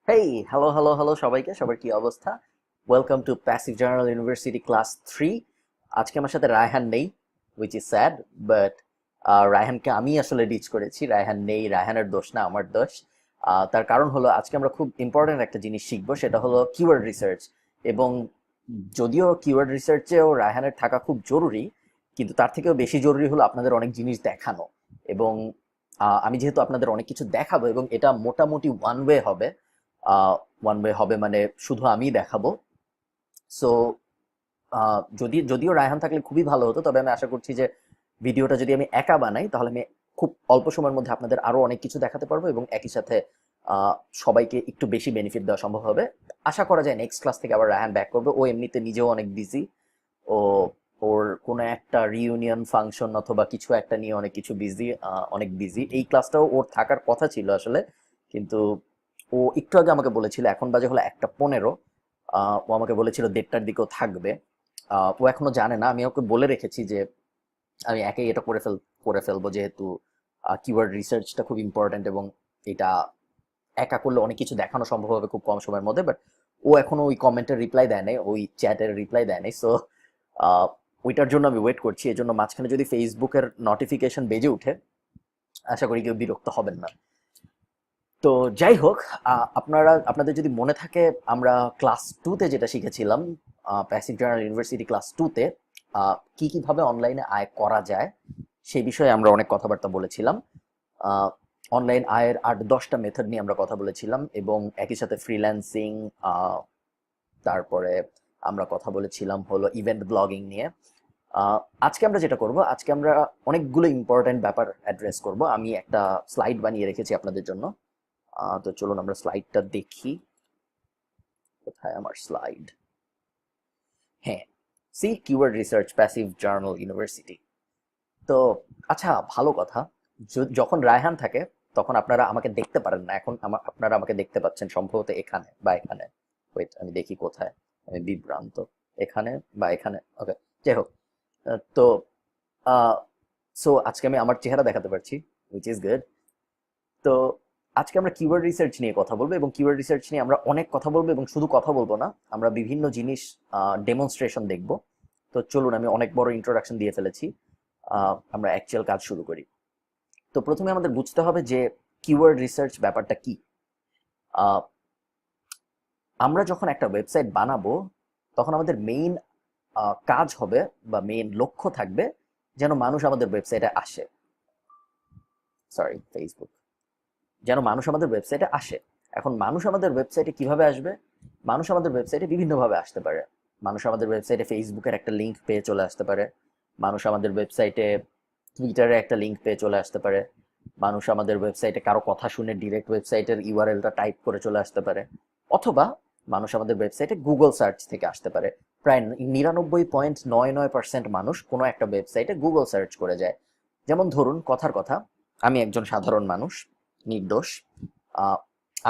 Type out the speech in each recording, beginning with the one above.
হেই, hello hello hello সবাইকে, সবার কি অবস্থা? Welcome to passive journal university class 3। আজকে আমার সাথে রায়হান নেই, উইচ ইজ স্যাড, বাট রায়হানকে আমি আসলে ডিচ করেছি। রায়হান নেই, রায়হানের দোষ না, আমার দোষ। তার কারণ হলো আজকে আমরা খুব ইম্পর্ট্যান্ট একটা জিনিস শিখবো, সেটা হলো কিওয়ার্ড রিসার্চ। এবং যদিও কিওয়ার্ড রিসার্চেও রায়হানের থাকা খুব জরুরি, কিন্তু তার থেকেও বেশি জরুরি হলো আপনাদের অনেক জিনিস দেখানো। এবং আমি যেহেতু আপনাদের অনেক কিছু দেখাবো এবং এটা মোটামুটি ওয়ান ওয়ে হবে, মানে শুধু আমিই দেখাবো। সো যদিও রায়হান থাকলে খুবই ভালো হতো, তবে আমি আশা করছি যে ভিডিওটা যদি আমি একা বানাই তাহলে আমি খুব অল্প সময়ের মধ্যে আপনাদের আরো অনেক কিছু দেখাতে পারবো এবং একই সাথে সবাইকে একটু বেশি বেনিফিট দেওয়া সম্ভব হবে। আশা করা যায় নেক্সট ক্লাস থেকে আবার রায়হান ব্যাক করবে। ও এমনিতে নিজেও অনেক বিজি। ও ওর কোনো একটা রিইউনিয়ন ফাংশন অথবা কিছু একটা নিয়ে অনেক কিছু বিজি, অনেক বিজি। এই ক্লাসটাও ওর থাকার কথা ছিল আসলে, কিন্তু ও একটু আগে আমাকে বলেছিল, এখন বাজে হলো 1:15। ও আমাকে বলেছিল 1:30টার দিকেও থাকবে। ও এখনো জানে না, আমি ওকে বলে রেখেছি যে আমি একাই এটা করে ফেলবো, যেহেতু কিওয়ার্ড রিসার্চটা খুব ইম্পর্ট্যান্ট এবং এটা একা করলে অনেক কিছু দেখানো সম্ভব হবে খুব কম সময়ের মধ্যে। বাট ও এখনো ওই কমেন্টের রিপ্লাই দেয় নাই, ওই চ্যাটের রিপ্লাই দেয় নাই। সো ওইটার জন্য আমি ওয়েট করছি। এর জন্য মাঝখানে যদি ফেসবুকের নোটিফিকেশন বেজে উঠে, আশা করি কেউ বিরক্ত হবেন না। তো যাই হোক, আপনাদের যদি মনে থাকে, আমরা ক্লাস 2-তে যেটা শিখেছিলাম, প্যাসিভ জার্নাল ইউনিভার্সিটি ক্লাস 2-তে কিভাবে অনলাইনে আয় করা যায় সেই বিষয়ে আমরা অনেক কথাবার্তা বলেছিলাম। অনলাইন আয়ের 8-10টা মেথড নিয়ে আমরা কথা বলেছিলাম এবং একই সাথে ফ্রিল্যান্সিং, তারপরে আমরা কথা বলেছিলাম হলো ইভেন্ট ব্লগিং নিয়ে। আজকে আমরা যেটা করব, আজকে আমরা অনেকগুলো ইম্পর্টেন্ট ব্যাপার অ্যাড্রেস করব। আমি একটা স্লাইড বানিয়ে রেখেছি আপনাদের জন্য। তো চলুন আমরা স্লাইডটা দেখি। কোথায় আমার স্লাইড? হ্যাঁ, see keyword research passive journal university. তো আচ্ছা, ভালো কথা। যখন রায়হান থাকে তখন আপনারা আমাকে দেখতে পারেন না। এখন আপনারা আমাকে দেখতে পাচ্ছেন সম্ভবত এখানে বা এখানে। ওয়েট, আমি দেখি কোথায়। আমি বিভ্রান্ত। এখানে বা এখানে, ওকে। যাই হোক, তো সো আজকে আমি আমার চেহারা দেখাতে পারছি, উইচ ইজ গুড। তো আজকে আমরা কিওয়ার্ড রিসার্চ নিয়ে কথা বলবো এবং কিওয়ার্ড রিসার্চ নিয়ে আমরা অনেক কথা বলবো এবং শুধু কথা বলবো না, আমরা বিভিন্ন জিনিস ডেমনস্ট্রেশন দেখব। তো চলুন, আমি অনেক বড় ইন্ট্রোডাকশন দিয়ে ফেলেছি, আমরা অ্যাকচুয়াল কাজ শুরু করি। তো প্রথমে আমাদের বুঝতে হবে যে কিওয়ার্ড রিসার্চ ব্যাপারটা কি। আহ, আমরা যখন একটা ওয়েবসাইট বানাবো তখন আমাদের মেইন কাজ হবে বা মেইন লক্ষ্য থাকবে যেন মানুষ আমাদের ওয়েবসাইটে আসে। Sorry, Facebook. যেন মানুষ আমাদের ওয়েবসাইটে আসে। এখন মানুষ আমাদের ওয়েবসাইটে কিভাবে আসবে? মানুষ আমাদের ওয়েবসাইটে বিভিন্নভাবে আসতে পারে। মানুষ আমাদের ওয়েবসাইটে ফেসবুকের একটা লিঙ্ক পেয়ে চলে আসতে পারে। মানুষ আমাদের ওয়েবসাইটে টুইটারে একটা লিঙ্ক পেয়ে চলে আসতে পারে। মানুষ আমাদের ওয়েবসাইটে কারো কথা শুনে ডিরেক্ট ওয়েবসাইটের ইউআরএলটা টাইপ করে চলে আসতে পারে। অথবা মানুষ আমাদের ওয়েবসাইটে গুগল সার্চ থেকে আসতে পারে। প্রায় 99.99% মানুষ কোনো একটা ওয়েবসাইটে গুগল সার্চ করে যায়। যেমন ধরুন, কথার কথা, আমি একজন সাধারণ মানুষ, নির্দোষ। আহ,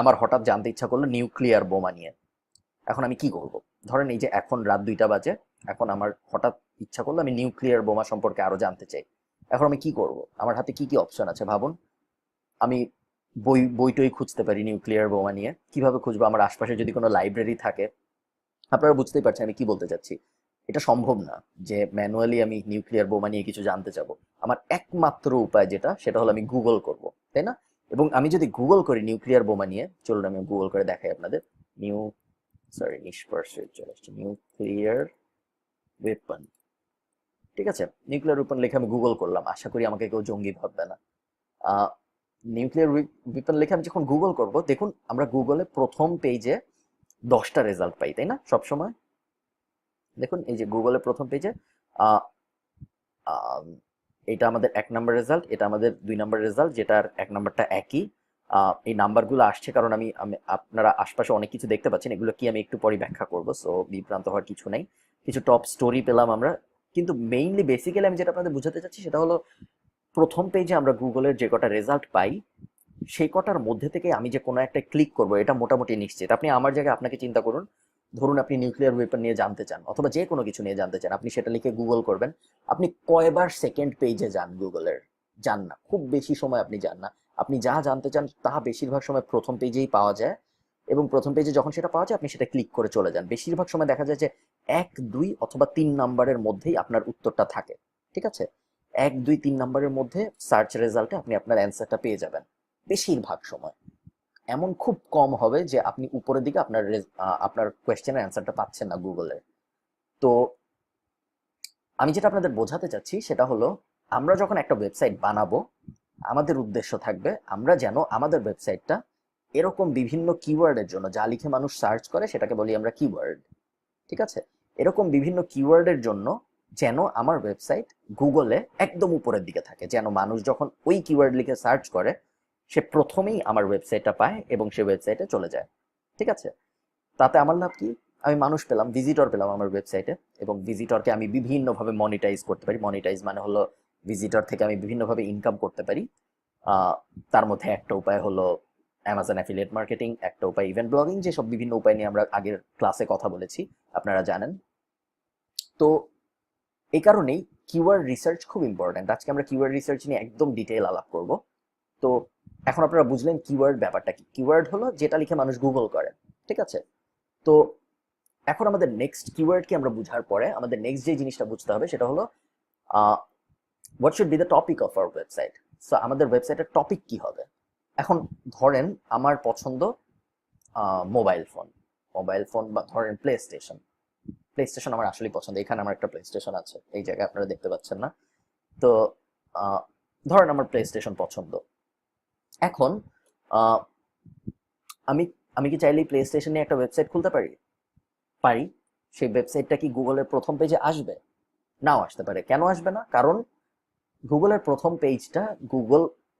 আমার হঠাৎ জানতে ইচ্ছা করলো নিউক্লিয়ার বোমা নিয়ে। এখন আমি কি করব? ধরেন এই যে এখন রাত 2টা বাজে, এখন আমার হঠাৎ ইচ্ছা করলো আমি নিউক্লিয়ার বোমা সম্পর্কে আরো জানতে চাই। এখন আমি কি করব? আমার হাতে কি কি অপশন আছে ভাবুন। আমি বইটই খুঁজতে পারি নিউক্লিয়ার বোমা নিয়ে। কিভাবে খুঁজবো? আমার আশপাশে যদি কোনো লাইব্রেরি থাকে। আপনারা বুঝতেই পারছেন আমি কি বলতে চাচ্ছি। এটা সম্ভব না যে ম্যানুয়ালি আমি নিউক্লিয়ার বোমা নিয়ে কিছু জানতে চাবো। আমার একমাত্র উপায় যেটা, সেটা হলো আমি গুগল করব, তাই না? এবং আমি যদি গুগল করি নিউক্লিয়ার বোমা নিয়ে, চলুন আমি গুগল করে দেখাই আপনাদের। নিউ সরি নিষ্পার্শ্বে চলে আসছে, নিউক্লিয়ার ওয়েপন। ঠিক আছে, নিউক্লিয়ার ওয়েপন লিখে আমি গুগল করলাম, আশা করি আমাকে কেউ জঙ্গি ভাববে না। নিউক্লিয়ার ওয়েপন লিখে আমি যখন গুগল করব, দেখুন আমরা গুগলে প্রথম পেজে 10টা রেজাল্ট পাই, তাই না? সব সময় দেখুন এই যে গুগলের প্রথম পেজে এটা আমাদের 1 নম্বর রেজাল্ট, এটা আমাদের 2 নম্বর রেজাল্ট, যেটার 1 নম্বরটা একই। এই নাম্বারগুলো আসছে কারণ আপনারা আশপাশে অনেক কিছু দেখতে পাচ্ছেন, এগুলো কি আমি একটু পরে ব্যাখ্যা করবো, সো বিভ্রান্ত হওয়ার কিছু নেই। কিছু টপ স্টোরি পেলাম আমরা, কিন্তু মেইনলি বেসিক্যালি আমি যেটা আপনাদের বোঝাতে চাচ্ছি সেটা হলো প্রথম পেজে আমরা গুগলের যে কটা রেজাল্ট পাই সেই কটার মধ্যে থেকে আমি যে কোনো একটা ক্লিক করব এটা মোটামুটি নিশ্চিত। আপনি আমার জায়গায় আপনাকে চিন্তা করুন, ধরুন আপনি নিউক্লিয়ার ওয়েপন নিয়ে জানতে চান অথবা যে কোনো কিছু নিয়ে জানতে চান, আপনি সেটা লিখে গুগল করবেন। আপনি কয়বার সেকেন্ড পেজে যান গুগলের? যান না, খুব বেশি সময় আপনি যান না। আপনি যা জানতে চান তা বেশিরভাগ সময় প্রথম পেজেই পাওয়া যায়। এবং প্রথম পেজে যখন সেটা পাওয়া যায় আপনি সেটা ক্লিক করে চলে যান। বেশিরভাগ সময় দেখা যায় যে 1, 2 অথবা 3 নাম্বারের মধ্যেই আপনার উত্তরটা থাকে। ঠিক আছে, 1, 2, 3 নাম্বারের মধ্যে সার্চ রেজাল্টে আপনি আপনার অ্যান্সারটা পেয়ে যাবেন বেশিরভাগ সময়। এমন খুব কম হবে যে আপনি উপরের দিকে আপনার কোয়েশ্চেনের অ্যান্সারটা পাচ্ছেন না গুগলে। তো আমি যেটা আপনাদের বোঝাতে চাচ্ছি সেটা হলো, আমরা যখন একটা ওয়েবসাইট বানাবো আমাদের উদ্দেশ্য থাকবে আমরা যেন আমাদের ওয়েবসাইটটা এরকম বিভিন্ন কিওয়ার্ডের জন্য, যা লিখে মানুষ সার্চ করে সেটাকে বলি আমরা কিওয়ার্ড। ঠিক আছে, এরকম বিভিন্ন কিওয়ার্ডের জন্য যেন আমার ওয়েবসাইট গুগলে একদম উপরের দিকে থাকে, যেন মানুষ যখন ওই কিওয়ার্ড লিখে সার্চ করে সে প্রথমেই আমার ওয়েবসাইটটা পায় এবং সে ওয়েবসাইটে চলে যায়। ঠিক আছে, তাতে আমার লাভ কি? আমি মানুষ পেলাম, ভিজিটর পেলাম আমার ওয়েবসাইটে, এবং ভিজিটরকে আমি বিভিন্নভাবে মনিটাইজ করতে পারি। মনিটাইজ মানে হলো ভিজিটর থেকে আমি বিভিন্নভাবে ইনকাম করতে পারি। তার মধ্যে একটা উপায় হলো অ্যামাজন অ্যাফিলিয়েট মার্কেটিং, একটা উপায় ইভেন্ট ব্লগিং, যেসব বিভিন্ন উপায় নিয়ে আমরা আগের ক্লাসে কথা বলেছি, আপনারা জানেন। তো এই কারণেই কিওয়ার্ড রিসার্চ খুব ইম্পর্ট্যান্ট। আজকে আমরা কিওয়ার্ড রিসার্চ নিয়ে একদম ডিটেইল আলাপ করব। তো এখন আপনারা বুঝলেন কিওয়ার্ড ব্যাপারটা কি। কিওয়ার্ড হলো যেটা লিখে মানুষ গুগল করে। ঠিক আছে, তো এখন আমাদের নেক্সট কিওয়ার্ডকে আমরা বুঝার পরে আমাদের নেক্সট যে জিনিসটা বুঝতে হবে সেটা হলো what should be the topic of our website. So আমাদের ওয়েবসাইটের টপিক কি হবে? এখন ধরেন আমার পছন্দ মোবাইল ফোন, বা ধরেন প্লে স্টেশন। প্লে স্টেশন আমার আসলেই পছন্দ, এখানে আমার একটা প্লে স্টেশন আছে, এই জায়গায় আপনারা দেখতে পাচ্ছেন না। তো ধরেন আমার প্লে স্টেশন পছন্দ। এখন আহ, আমি আমি কি চাইলেই প্লে স্টেশন নিয়ে একটা ওয়েবসাইট খুলতে পারি? পারি। সেই ওয়েবসাইটটা কি গুগলের প্রথম পেজে আসবে? নাও আসতে পারে। কেন আসবে না? কারণ গুগলের প্রথম পেজটা,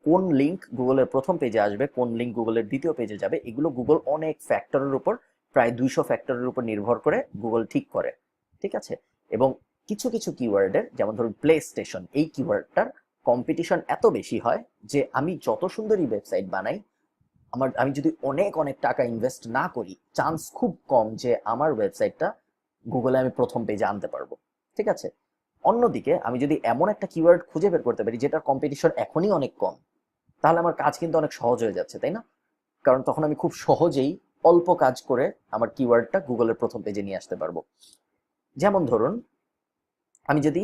কোন লিঙ্ক গুগলের প্রথম পেজে আসবে, কোন লিঙ্ক গুগলের দ্বিতীয় পেজে যাবে, এগুলো গুগল অনেক ফ্যাক্টরের উপর, প্রায় 200 ফ্যাক্টরের উপর নির্ভর করে গুগল ঠিক করে। ঠিক আছে, এবং কিছু কিছু কিওয়ার্ডের, যেমন ধরুন প্লে স্টেশন, এই কিওয়ার্ডটার কম্পিটিশন এত বেশি হয় যে আমি যত সুন্দরই ওয়েবসাইট বানাই, আমি যদি অনেক অনেক টাকা ইনভেস্ট না করি, চান্স খুব কম যে আমার ওয়েবসাইটটা গুগলে আমি প্রথম পেজে আনতে পারবো। ঠিক আছে, অন্যদিকে আমি যদি এমন একটা কিওয়ার্ড খুঁজে বের করতে পারি যেটার কম্পিটিশন এখনই অনেক কম, তাহলে আমার কাজ কিন্তু অনেক সহজ হয়ে যাচ্ছে, তাই না? কারণ তখন আমি খুব সহজেই অল্প কাজ করে আমার কিওয়ার্ডটা গুগলের প্রথম পেজে নিয়ে আসতে পারবো। যেমন ধরুন আমি যদি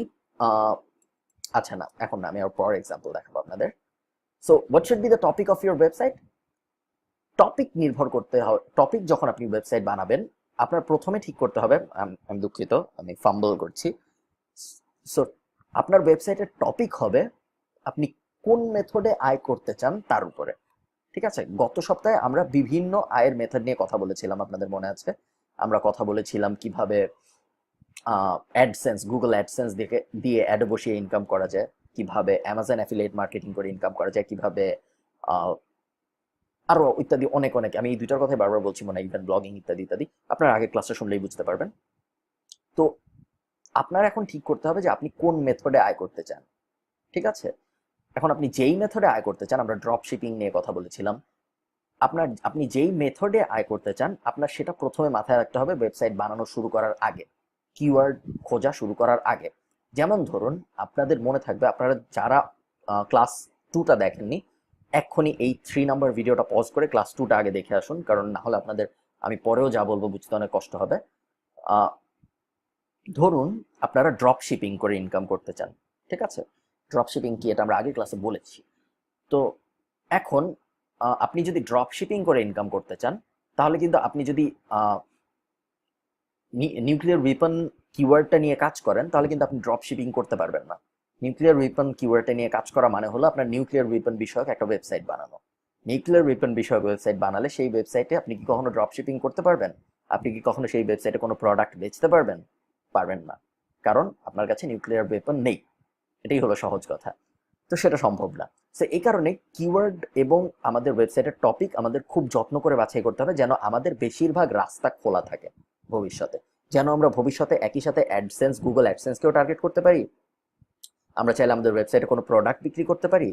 আচ্ছা না, এখন না, আমি আর পর এক্সাম্পল দেখাবো আপনাদের। So what should be the topic of your website? Topic নির্ভর করতে হবে, টপিক যখন আপনি ওয়েবসাইট বানাবেন আপনার প্রথমে ঠিক করতে হবে, আমি দুঃখিত আমি ফাম্বল করছি। সো আপনার ওয়েবসাইটের টপিক হবে আপনি কোন মেথডে আয় করতে চান তার উপরে। ঠিক আছে, গত সপ্তাহে আমরা বিভিন্ন আয়ের মেথড নিয়ে কথা বলেছিলাম, আপনাদের মনে আছে? আমরা কথা বলেছিলাম কিভাবে অ্যাডসেন্স, গুগল অ্যাডসেন্স দিয়ে অ্যাড বসিয়ে ইনকাম করা যায়, কিভাবে অ্যামাজন অ্যাফিলিয়েট মার্কেটিং করে ইনকাম করা যায়, কিভাবে আরো ইত্যাদি অনেক অনেক, আমি এই দুইটার কথাই বারবার বলছি মনে হয়, ইভেন্ট ব্লগিং ইত্যাদি ইত্যাদি, আপনারা আগে ক্লাসটা শুনলেই বুঝতে পারবেন। তো আপনার এখন ঠিক করতে হবে যে আপনি কোন মেথডে আয় করতে চান। ঠিক আছে, এখন আপনি যেই মেথডে আয় করতে চান, আমরা ড্রপ শিপিং নিয়ে কথা বলেছিলাম, আপনি যেই মেথডে আয় করতে চান আপনার সেটা প্রথমে মাথায় রাখতে হবে ওয়েবসাইট বানানো শুরু করার আগে, কিওয়ার্ড খোঁজা শুরু করার আগে। যেমন ধরুন আপনাদের মনে থাকবে, আপনারা যারা ক্লাস 2টা দেখেননি, এক্ষুনি এই 3 নাম্বার ভিডিওটা পজ করে ক্লাস 2টা আগে দেখে আসুন, কারণ না হলে আপনাদের আমি পরেও যা বলবো বুঝতে অনেক কষ্ট হবে। ধরুন আপনারা ড্রপ শিপিং করে ইনকাম করতে চান। ঠিক আছে, ড্রপ শিপিং কি এটা আমরা আগের ক্লাসে বলেছি। তো এখন আপনি যদি ড্রপ শিপিং করে ইনকাম করতে চান, তাহলে কিন্তু আপনি যদি নিউক্লিয়ার ওয়েপন কিওয়ার্ডটা নিয়ে কাজ করেন তাহলে কিন্তু আপনি ড্রপ শিপিং করতে পারবেন না। নিউক্লিয়ার ওয়েপন কিওয়ার্ডটা নিয়ে কাজ করা মানে হলো আপনার নিউক্লিয়ার ওয়েপন বিষয়ক একটা ওয়েবসাইট বানানো। নিউক্লিয়ার ওয়েপন বিষয়ক ওয়েবসাইট বানালে সেই ওয়েবসাইটে আপনি কি কখনো ড্রপ শিপিং করতে পারবেন? আপনি কি কখনো সেই ওয়েবসাইটে কোনো প্রোডাক্ট বেচতে পারবেন? পারবেন না, কারণ আপনার কাছে নিউক্লিয়ার ওয়েপন নেই। এটাই হলো সহজ কথা। তো সেটা সম্ভব না। সো এই কারণে কিওয়ার্ড এবং আমাদের ওয়েবসাইটের টপিক আমাদের খুব যত্ন করে বাছাই করতে হবে, যেন আমাদের বেশিরভাগ রাস্তা খোলা থাকে ভবিষ্যতে, যেন আমরা ভবিষ্যতে একই সাথে অ্যাডসেন্স, গুগল অ্যাডসেন্সকেও টার্গেট করতে পারি। আমরা চাইলে আমাদের ওয়েবসাইটে কোনো প্রোডাক্ট বিক্রি করতে পারি,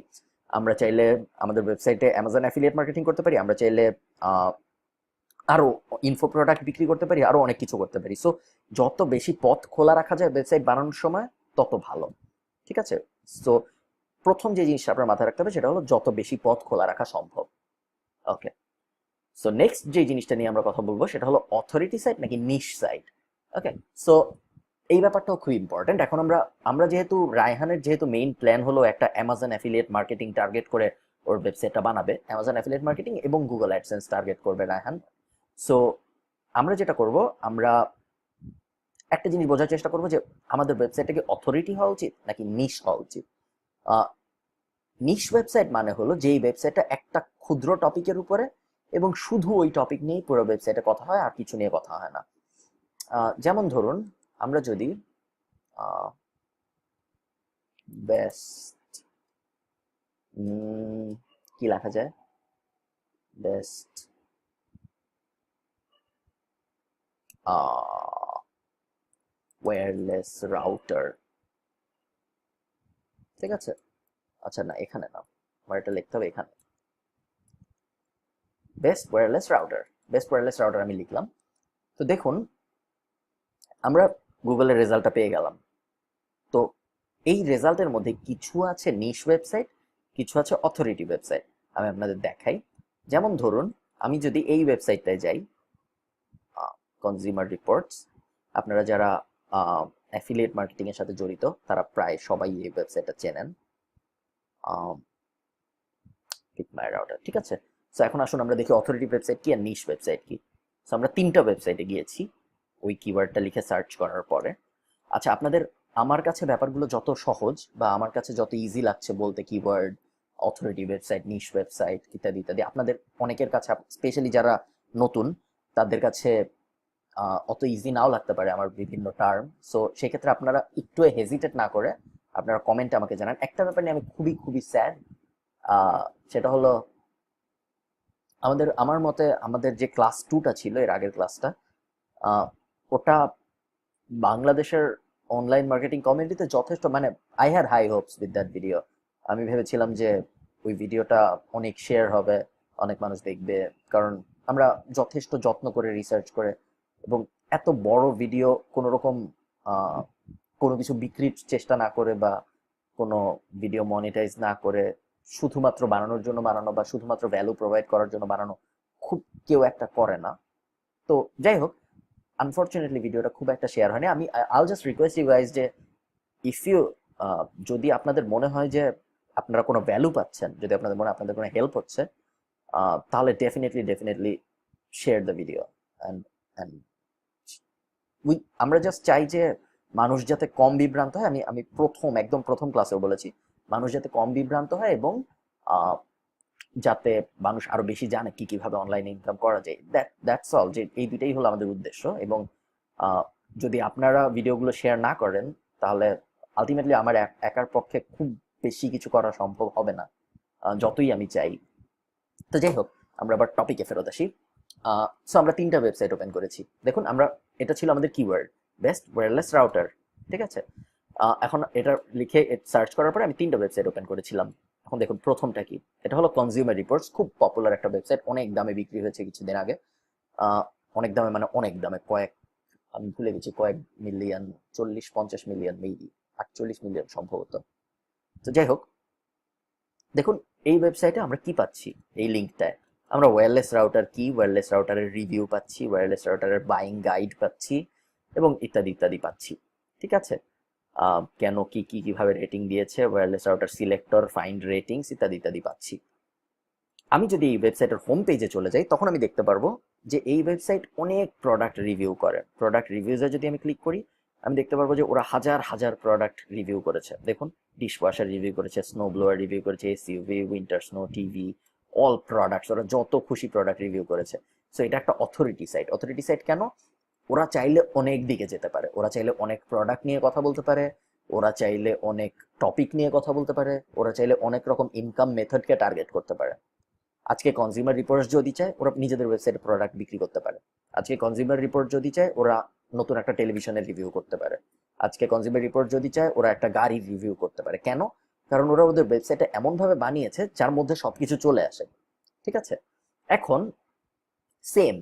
আমরা চাইলে আমাদের ওয়েবসাইটে অ্যামাজন অ্যাফিলিয়েট মার্কেটিং করতে পারি, আমরা চাইলে আরো ইনফো প্রোডাক্ট বিক্রি করতে পারি, আরো অনেক কিছু করতে পারি। সো যত বেশি পথ খোলা রাখা যায় ওয়েবসাইট বানানোর সময় তত ভালো। ঠিক আছে, সো প্রথম যে জিনিসটা আপনার মাথায় রাখতে হবে সেটা হলো যত বেশি পথ খোলা রাখা সম্ভব। ওকে, সো নেক্সট যে জিনিসটা নিয়ে আমরা কথা বলবো সেটা হলো অথরিটি সাইট নাকি নিশ সাইট। ওকে, সো এই ব্যাপারটাও খুব ইম্পর্টেন্ট। এখন আমরা আমরা যেহেতু রায়হানের যেহেতু মেইন প্ল্যান হলো একটা অ্যামাজন অ্যাফিলিয়েট মার্কেটিং টার্গেট করে ওর ওয়েবসাইটটা বানাবে, অ্যামাজন অ্যাফিলিয়েট মার্কেটিং এবং গুগল অ্যাডসেন্স টার্গেট করবে রায়হান। সো আমরা যেটা করব, আমরা একটা জিনিস বোঝার চেষ্টা করবো যে আমাদের ওয়েবসাইটটা কি অথরিটি হওয়া উচিত নাকি নিশ হওয়া উচিত। নিশ ওয়েবসাইট মানে হলো যেই ওয়েবসাইটটা একটা ক্ষুদ্র টপিকের উপরে এবং শুধু ওই টপিক নিয়েই পুরো ওয়েবসাইটে কথা হয়, আর কিছু নিয়ে কথা হয় না। যেমন ধরুন আমরা যদি বেস্ট কি লেখা যায়, বেস্ট ওয়্যারলেস রাউটার, ঠিক আছে। আচ্ছা না, এখানে না, আমার এটা লিখতে হবে এখানে, best wireless router. Best wireless router আমি লিখলাম। তো দেখুন আমরা গুগলের রেজাল্টটা পেয়ে গেলাম। তো এই রেজাল্টের মধ্যে কিছু আছে নিশ ওয়েবসাইট, কিছু আছে অথরিটি ওয়েবসাইট। আমি আপনাদের দেখাই। যেমন ধরুন আমি যদি এই ওয়েবসাইটটায় যাই, কনজিউমার রিপোর্টস, আপনারা যারা অ্যাফিলিয়েট মার্কেটিং এর সাথে জড়িত তারা প্রায় সবাই এই ওয়েবসাইটটা চেনেন, পিক মাই রাউটার, ঠিক আছে। সো এখন আসুন আমরা দেখি অথরিটি ওয়েবসাইট কি আর নিশ ওয়েবসাইট কি। সো আমরা 3টা ওয়েবসাইটে গিয়েছি ওই কিওয়ার্ডটা লিখে সার্চ করার পরে। আচ্ছা আপনাদের, আমার কাছে ব্যাপারগুলো যত সহজ বা আমার কাছে যত ইজি লাগছে বলতে, কিওয়ার্ড, অথরিটি ওয়েবসাইট, নিশ ওয়েবসাইট ইত্যাদি ইত্যাদি, আপনাদের অনেকের কাছে স্পেশালি যারা নতুন তাদের কাছে অত ইজি নাও লাগতে পারে আমার বিভিন্ন টার্ম। সো সেক্ষেত্রে আপনারা একটু হেজিটেট না করে আপনারা কমেন্টে আমাকে জানান। একটা ব্যাপার নিয়ে আমি খুবই খুবই স্যাড, সেটা হলো আমার মতে আমাদের যে ক্লাস 2টা ছিল, এর আগের ক্লাসটা, ওটা বাংলাদেশের অনলাইন মার্কেটিং কমিউনিটিতে যথেষ্ট, মানে I had high hopes with that video. আমি ভেবেছিলাম যে ওই ভিডিওটা অনেক শেয়ার হবে, অনেক মানুষ দেখবে, কারণ আমরা যথেষ্ট যত্ন করে রিসার্চ করে এবং এত বড় ভিডিও কোনো রকম কোনো কিছু বিক্রির চেষ্টা না করে বা কোনো ভিডিও মনিটাইজ না করে শুধুমাত্র বানানোর জন্য বানানো বা শুধুমাত্র ভ্যালু প্রোভাইড করার জন্য বানানো খুব কেউ একটা করে না। তো যাই হোক, আনফরচুনেটলি ভিডিওটা খুব একটা শেয়ার হয়নি। আমি আইল জাস্ট রিকোয়েস্ট ইউ গাইজ যে ইফ ইউ, যদি আপনাদের মনে হয় যে আপনারা কোনো ভ্যালু পাচ্ছেন, যদি আপনাদের মনে হয় আপনাদের কোনো হেল্প হচ্ছে, তাহলে definitely definitely share the video. And and আমরা জাস্ট চাই যে মানুষ যাতে কম বিভ্রান্ত হয়। আমি আমি একদম প্রথম ক্লাসেও বলেছি, মানুষ যাতে কম বিভ্রান্ত হয় এবং যাতে মানুষ আরো বেশি জানে কি কিভাবে অনলাইনে ইনকাম করা যায়। দ্যাটস অল, যে এই দুইটাই হলো আমাদের উদ্দেশ্য। এবং যদি আপনারা ভিডিওগুলো শেয়ার না করেন তাহলে আলটিমেটলি আমার একার পক্ষে খুব বেশি কিছু করা সম্ভব হবে না, যতই আমি চাই। তো যাই হোক, আমরা আবার টপিকে ফেরত আসি। সো আমরা 3টা ওয়েবসাইট ওপেন করেছি। দেখুন আমরা, এটা ছিল আমাদের কিওয়ার্ড বেস্ট ওয়্যারলেস রাউটার, ঠিক আছে। এখন এটা লিখে সার্চ করার পরে আমি 3টা ওয়েবসাইট ওপেন করেছিলাম। এখন দেখুন প্রথমটা কি, এটা হলো কনজিউমার রিপোর্টস, খুব পপুলার একটা ওয়েবসাইট, অনেক দামে বিক্রি হয়েছে কিছুদিন আগে। অনেক দামে মানে অনেক দামে, আমি ভুলে গেছি, কয়েক মিলিয়ন, 40-50 মিলিয়ন, মেবি 48 মিলিয়ন সম্ভবত। তো যাই হোক, দেখুন এই ওয়েবসাইটে আমরা কি পাচ্ছি, এই লিঙ্কটায় আমরা ওয়্যারলেস রাউটার কি, ওয়্যারলেস রাউটারের রিভিউ পাচ্ছি, ওয়্যারলেস রাউটারের বাইং গাইড পাচ্ছি এবং ইত্যাদি ইত্যাদি পাচ্ছি, ঠিক আছে। কেন কি কি কিভাবে রেটিং দিয়েছে, wireless router selector, find ratings ইত্যাদি ইত্যাদি পাচ্ছি। আমি যদি এই ওয়েবসাইটের হোম পেজে চলে যাই তখন আমি দেখতে পারবো যে এই ওয়েবসাইট অনেক প্রোডাক্ট রিভিউ করে। প্রোডাক্ট রিভিউজে যদি আমি ক্লিক করি আমি দেখতে পারবো যে ওরা হাজার হাজার প্রোডাক্ট রিভিউ করেছে। দেখুন ডিশওয়াশার রিভিউ করেছে, স্নো ব্লোয়ার রিভিউ করেছে, SUV, winter snow, TV, all products, ওরা যত খুশি প্রোডাক্ট রিভিউ করেছে। সো এটা একটা অথরিটি সাইট। অথরিটি সাইট কেন? ওরা চাইলে অনেক দিকে যেতে পারে, ওরা চাইলে অনেক প্রোডাক্ট নিয়ে কথা বলতে পারে, ওরা চাইলে অনেক টপিক নিয়ে কথা বলতে পারে, ওরা চাইলে অনেক রকম ইনকাম মেথডকে টার্গেট করতে পারে। আজকে কনজিউমার রিপোর্টস যদি চায় ওরা নিজেদের ওয়েবসাইটে প্রোডাক্ট বিক্রি করতে পারে। আজকে কনজিউমার রিপোর্ট যদি চায় ওরা নতুন একটা টেলিভিশনের রিভিউ করতে পারে। আজকে কনজিউমার রিপোর্ট যদি চায় ওরা একটা গাড়ির রিভিউ করতে পারে। কেন? কারণ ওরা ওদের ওয়েবসাইটে এমনভাবে বানিয়েছে যার মধ্যে সবকিছু চলে আসে, ঠিক আছে। এখন সেম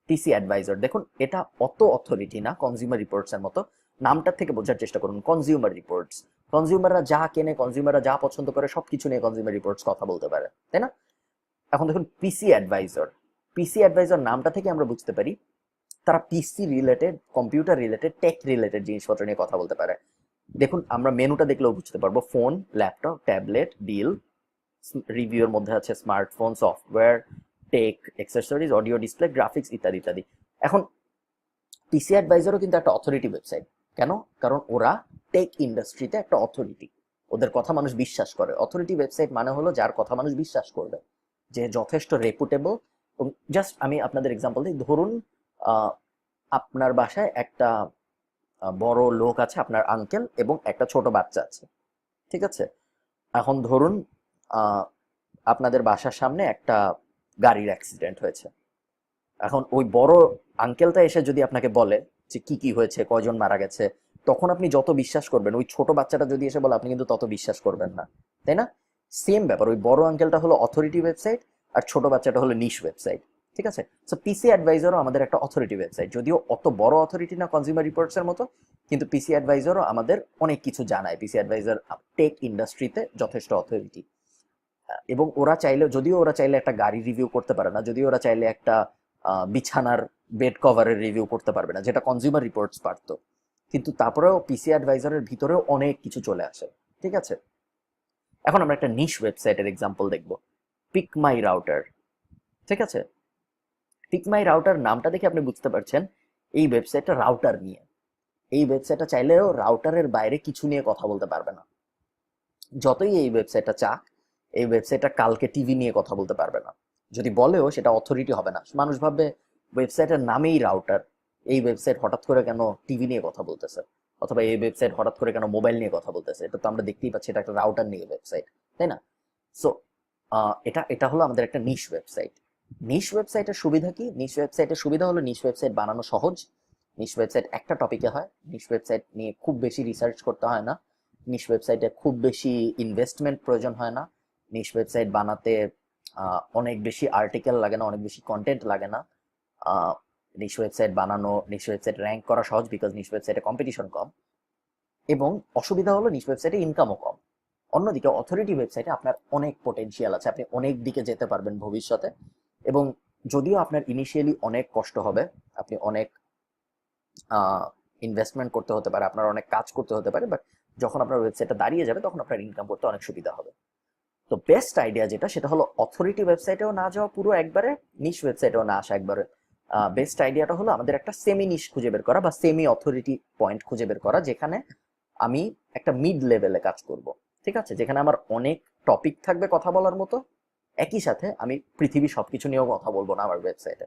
টিসি অ্যাডভাইজার, দেখুন এটা অত অথরিটি না কনজিউমার রিপোর্টস এর মতো। নামটার থেকে বোঝার চেষ্টা করুন, কনজিউমার রিপোর্টস, কনজিউমাররা যা কেনে, কনজিউমাররা যা পছন্দ করে সবকিছু নিয়ে কনজিউমার রিপোর্টস কথা বলতে পারে, তাই না? এখন দেখুন পিসি অ্যাডভাইজার, পিসি অ্যাডভাইজার নামটা থেকে আমরা বুঝতে পারি তারা PC related, computer related, tech related জিনিসপত্র নিয়ে কথা বলতে পারে। দেখুন, আমরা মেনুটা দেখলেও বুঝতে পারবো, ফোন, ল্যাপটপ, ট্যাবলেট, ডিল, রিভিউর মধ্যে আছে smartphone, software, tech, accessories, audio display, graphics ইত্যাদি ইত্যাদি। এখন পিসি অ্যাডভাইজারও কিন্তু একটা অথরিটি ওয়েবসাইট। কেন? কারণ ওরা টেক ইন্ডাস্ট্রিতে একটা অথরিটি, ওদের কথা মানুষ বিশ্বাস করে। অথরিটি ওয়েবসাইট মানে হলো যার কথা মানুষ বিশ্বাস করবে, যে যথেষ্ট রেপুটেবল। জাস্ট আমি আপনাদের এক্সাম্পল দিই, ধরুন আপনার বাসায় একটা বড় লোক আছে, আপনার আঙ্কেল, এবং একটা ছোট বাচ্চা আছে, ঠিক আছে? এখন ধরুন আপনাদের বাসার সামনে একটা গাড়ির অ্যাক্সিডেন্ট হয়েছে। এখন ওই বড় আঙ্কেলটা এসে যদি আপনাকে বলে যে কি কি হয়েছে, কয়জন মারা গেছে, তখন আপনি যত বিশ্বাস করবেন, ওই ছোট বাচ্চাটা যদি এসে বলে আপনি কিন্তু তত বিশ্বাস করবেন না, তাই না? সেম ব্যাপার, ওই বড় আঙ্কেলটা হলো অথরিটি ওয়েবসাইট আর ছোট বাচ্চাটা হলো নিশ ওয়েবসাইট, ঠিক আছে? সো পিসি অ্যাডভাইজারও আমাদের একটা অথরিটি ওয়েবসাইট, যদিও অত বড় অথরিটি না কনজিউমার রিপোর্টস এর মতো, কিন্তু পিসি অ্যাডভাইজারও আমাদের অনেক কিছু জানায়। পিসি অ্যাডভাইজার টেক ইন্ডাস্ট্রিতে যথেষ্ট অথরিটি, এবং ওরা চাইলে, যদিও ওরা চাইলে একটা গাড়ি রিভিউ করতে পারে না, যদিও ওরা চাইলে একটা বিছানার বেড কভারের রিভিউ করতে পারবে না, যেটা কনজিউমার রিপোর্টস পারতো, কিন্তু তারপরেও পিসি অ্যাডভাইজারের ভিতরেও অনেক কিছু চলে আসে, ঠিক আছে? এখন আমরা একটা নিশ ওয়েবসাইটের এক্সাম্পল দেখব, পিক মাই রাউটার, ঠিক আছে? পিক মাই রাউটার নামটা দেখে আপনি বুঝতে পারছেন এই ওয়েবসাইটটা রাউটার নিয়ে। এই ওয়েবসাইটটা চাইলেও রাউটারের বাইরে কিছু নিয়ে কথা বলতে পারবে না। যতই এই ওয়েবসাইটটা চাক, এই ওয়েবসাইটটা কালকে টিভি নিয়ে কথা বলতে পারবে না। যদি বলেও সেটা অথরিটি হবে না। মানুষ ভাববে ওয়েবসাইটের নামেই রাউটার, এই ওয়েবসাইট হঠাৎ করে কেন টিভি নিয়ে কথা বলতেছে, অথবা এই ওয়েবসাইট হঠাৎ করে কেন মোবাইল নিয়ে কথা বলতেছে। এটা তো আমরা দেখতেই পাচ্ছি, এটা একটা রাউটার নিয়ে ওয়েবসাইট, তাই না? সো এটা এটা হলো আমাদের একটা নিশ ওয়েবসাইট। নিশ ওয়েবসাইটের সুবিধা কি? নিশ ওয়েবসাইটের সুবিধা হলো নিশ ওয়েবসাইট বানানো সহজ। নিশ ওয়েবসাইট একটা টপিকে হয়, নিশ ওয়েবসাইট নিয়ে খুব বেশি রিসার্চ করতে হয় না, নিশ ওয়েবসাইটে খুব বেশি ইনভেস্টমেন্ট প্রয়োজন হয় না, নিশ ওয়েবসাইট বানাতে অনেক বেশি আর্টিকেল লাগে না, অনেক বেশি কন্টেন্ট লাগে না। নিশ ওয়েবসাইট বানানো, নিশ ওয়েবসাইট র্যাঙ্ক করা সহজ, বিকজ নিশ ওয়েবসাইটে কম্পিটিশন কম। এবং অসুবিধা হলো নিশ ওয়েবসাইটে ইনকামও কম। অন্যদিকে অথরিটি ওয়েবসাইটে আপনার অনেক পোটেনশিয়াল আছে, আপনি অনেক দিকে যেতে পারবেন ভবিষ্যতে। এবং যদিও আপনার ইনিশিয়ালি অনেক কষ্ট হবে, আপনি অনেক ইনভেস্টমেন্ট করতে হতে পারে, আপনার অনেক কাজ করতে হতে পারে, বাট যখন আপনার ওয়েবসাইটটা দাঁড়িয়ে যাবে তখন আপনার ইনকাম করতে অনেক সুবিধা হবে। তো বেস্ট আইডিয়া যেটা, সেটা হলো অথরিটি ওয়েবসাইটেও না যাওয়া পুরো একবারে, নিশ ওয়েবসাইটেও না আসা একবারে। বেস্ট আইডিয়াটা হলো আমাদের একটা সেমি নিশ খুঁজে বের করা, বা সেমি অথরিটি পয়েন্ট খুঁজে বের করা, যেখানে আমি একটা মিড লেভেলে কাজ করব, ঠিক আছে? যেখানে আমার অনেক টপিক থাকবে কথা বলার মতো, একই সাথে আমি পৃথিবী সবকিছু নিয়েও কথা বলবো না আমার ওয়েবসাইটে,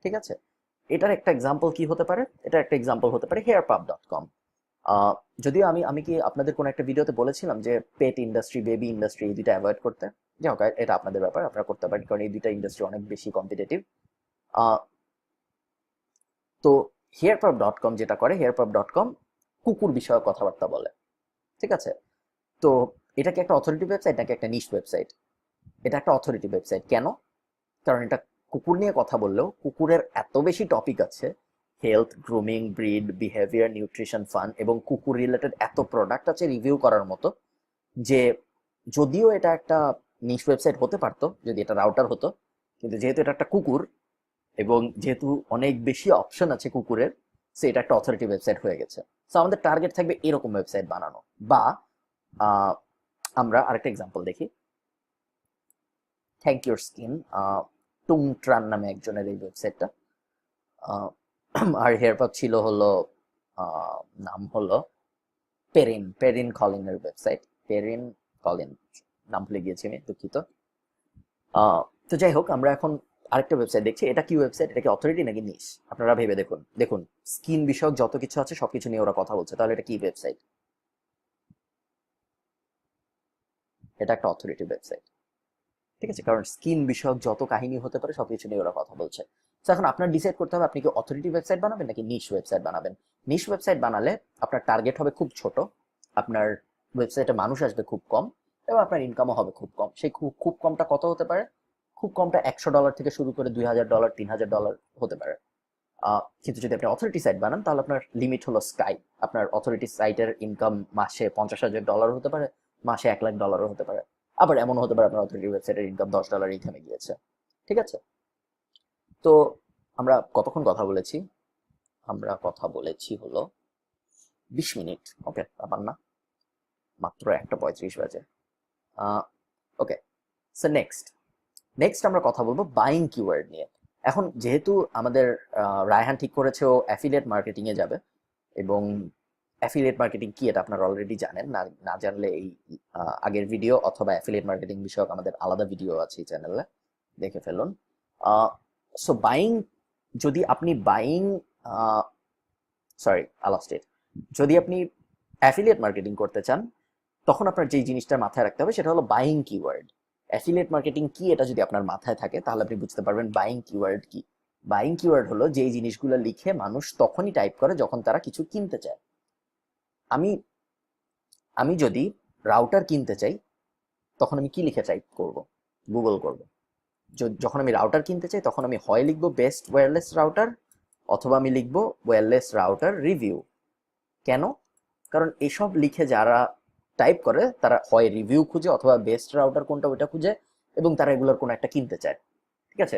ঠিক আছে? এটার একটা এক্সাম্পল কি হতে পারে? এটার একটা এক্সাম্পল হতে পারে hairpub.com। যদিও আমি আমি কি আপনাদের কোন একটা ভিডিওতে বলেছিলাম যে পেট ইন্ডাস্ট্রি, বেবি ইন্ডাস্ট্রি, এই দুইটা অ্যাভয়েড করতে? যাই হোক, এটা আপনাদের ব্যাপার, আপনারা করতে পারেন, কারণ এই দুইটা ইন্ডাস্ট্রি অনেক বেশি কম্পিটিটিভ। তো hairpub.com যেটা করে, hairpub.com কুকুর বিষয়ক কথাবার্তা বলে, ঠিক আছে? তো এটা কি একটা অথরিটি ওয়েবসাইট নাকি একটা নিশ ওয়েবসাইট? এটা একটা অথরিটি ওয়েবসাইট। কেন? কারণ এটা কুকুর নিয়ে কথা বললেও কুকুরের এত বেশি টপিক আছে, health, grooming, breed, behaviour, nutrition, fun, এবং কুকুর রিলেটেড এত প্রোডাক্ট আছে রিভিউ করার মতো, যে যদিও এটা একটা নিশ ওয়েবসাইট হতে পারতো যদি এটা রাউটার হতো, কিন্তু যেহেতু এটা একটা কুকুর এবং যেহেতু অনেক বেশি অপশন আছে কুকুরের, সো এটা একটা অথরিটি ওয়েবসাইট হয়ে গেছে। সো আমাদের টার্গেট থাকবে এরকম ওয়েবসাইট বানানো। বা আমরা আরেকটা এক্সাম্পল দেখি, থ্যাংক ইউর স্কিন, টুংট্রান নামে একজনের এই ওয়েবসাইটটা। আর হেয়ারপাব ছিল হলো, নাম হলো পেরিন, পেরিন কলিনের ওয়েবসাইট, পেরিন কলিন, নাম ভুলে গিয়েছি আমি, দুঃখিত। তো যাই হোক, আমরা এখন আরেকটা ওয়েবসাইট দেখছি। এটা কি ওয়েবসাইট? এটা কি অথরিটি নাকি নিশ? আপনারা ভেবে দেখুন। দেখুন, স্কিন বিষয়ক যত কিছু আছে সবকিছু নিয়ে ওরা কথা বলছে, তাহলে এটা কি ওয়েবসাইট? এটা একটা অথরিটি ওয়েবসাইট, ঠিক আছে? কারণ স্কিন বিষয়ক যত কাহিনী হতে পারে সবকিছু নিয়ে ওরা কথা বলছে। তো এখন আপনার ডিসাইড করতে হবে আপনি কি অথরিটি ওয়েবসাইট বানাবেন নাকি নিশ ওয়েবসাইট বানাবেন। নিশ ওয়েবসাইট বানালে আপনার টার্গেট হবে খুব ছোট, আপনার ওয়েবসাইটে মানুষ আসবে খুব কম, এবং আপনার ইনকামও হবে খুব কম। সেই খুব খুব কমটা কত হতে পারে? খুব কমটা $100 থেকে শুরু করে $2000, $3000 হতে পারে। কিন্তু যদি আপনি অথরিটি সাইট বানান তাহলে আপনার লিমিট হলো স্কাই। আপনার অথরিটি সাইটের ইনকাম মাসে $50,000 হতে পারে, মাসে $1,00,000 হতে পারে। আবার এমন হতে পারে আপনার অথরিটি ওয়েবসাইটের ইনকাম $10 থেমে গিয়েছে, ঠিক আছে? তো আমরা কতক্ষণ কথা বলেছি? আমরা কথা বলেছি হলো 20 মিনিট। ওকে, ব্যাপার না, মাত্র 1:35 বাজে। ওকে, সো নেক্সট আমরা কথা বলবো বাইং কিওয়ার্ড নিয়ে। এখন যেহেতু আমাদের রায়হান ঠিক করেছে ও অ্যাফিলিয়েট মার্কেটিং এ যাবে, এবং অ্যাফিলিয়েট মার্কেটিং কি এটা আপনারা অলরেডি জানেন, না না জানলে এই আগের ভিডিও অথবা অ্যাফিলিয়েট মার্কেটিং বিষয়ক আমাদের আলাদা ভিডিও আছে এই চ্যানেলে, দেখে ফেলুন। সো বাইং, যদি আপনি buying, sorry I lost it, যদি আপনি অ্যাফিলিয়েট মার্কেটিং করতে চান, তখন আপনার যেই জিনিসটা মাথায় রাখতে হবে সেটা হলো বাইং কিওয়ার্ড। অ্যাফিলিয়েট মার্কেটিং কি এটা যদি আপনার মাথায় থাকে তাহলে আপনি বুঝতে পারবেন বাইং কিওয়ার্ড কি। বাইং কিওয়ার্ড হলো যেই জিনিসগুলো লিখে মানুষ তখনই টাইপ করে যখন তারা কিছু কিনতে চায়। আমি আমি যদি রাউটার কিনতে চাই, তখন আমি কি লিখে টাইপ করব? গুগল করব। যখন আমি রাউটার কিনতে চাই তখন আমি হয় লিখবো বেস্ট ওয়্যারলেস রাউটার, অথবা আমি লিখবো ওয়্যারলেস রাউটার রিভিউ। কেন? কারণ এসব লিখে যারা টাইপ করে তারা হয় রিভিউ খুঁজে অথবা বেস্ট রাউটার কোনটা ওইটা খুঁজে, এবং তারা এগুলোর কোনো একটা কিনতে চায়। ঠিক আছে?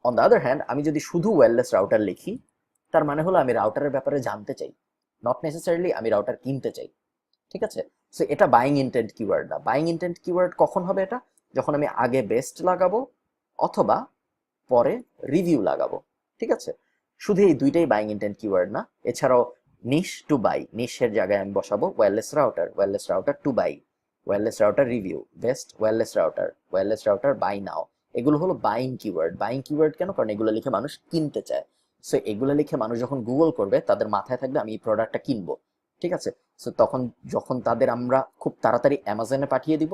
অন দ্য আদার হ্যান্ড, আমি যদি শুধু ওয়্যারলেস রাউটার লিখি, তার মানে হলো আমি রাউটারের ব্যাপারে জানতে চাই, নট নেসেসারিলি আমি রাউটার কিনতে চাই। ঠিক আছে? সো এটা বাইং ইন্টেন্ট কিওয়ার্ড না। বাইং ইন্টেন্ট কিওয়ার্ড কখন হবে? এটা যখন আমি আগে বেস্ট লাগাবো অথবা পরে রিভিউ লাগাবো। ঠিক আছে? শুধু এই দুইটাই বাইং ইন্টেন্ট কিওয়ার্ড না, এছাড়াও নিশ টু বাই, নিশের জায়গায় আমি বসাবো wireless router to buy, wireless router review, best wireless router buy now. এগুলো হলো বাইং কিওয়ার্ড। বাইং কিওয়ার্ড কেন? কারণ এগুলো লিখে মানুষ কিনতে চায়। সো এগুলো লিখে মানুষ যখন গুগল করবে তাদের মাথায় থাকবে আমি এই প্রোডাক্টটা কিনবো। ঠিক আছে? সো তখন যখন তাদের আমরা খুব তাড়াতাড়ি অ্যামাজনে পাঠিয়ে দিব,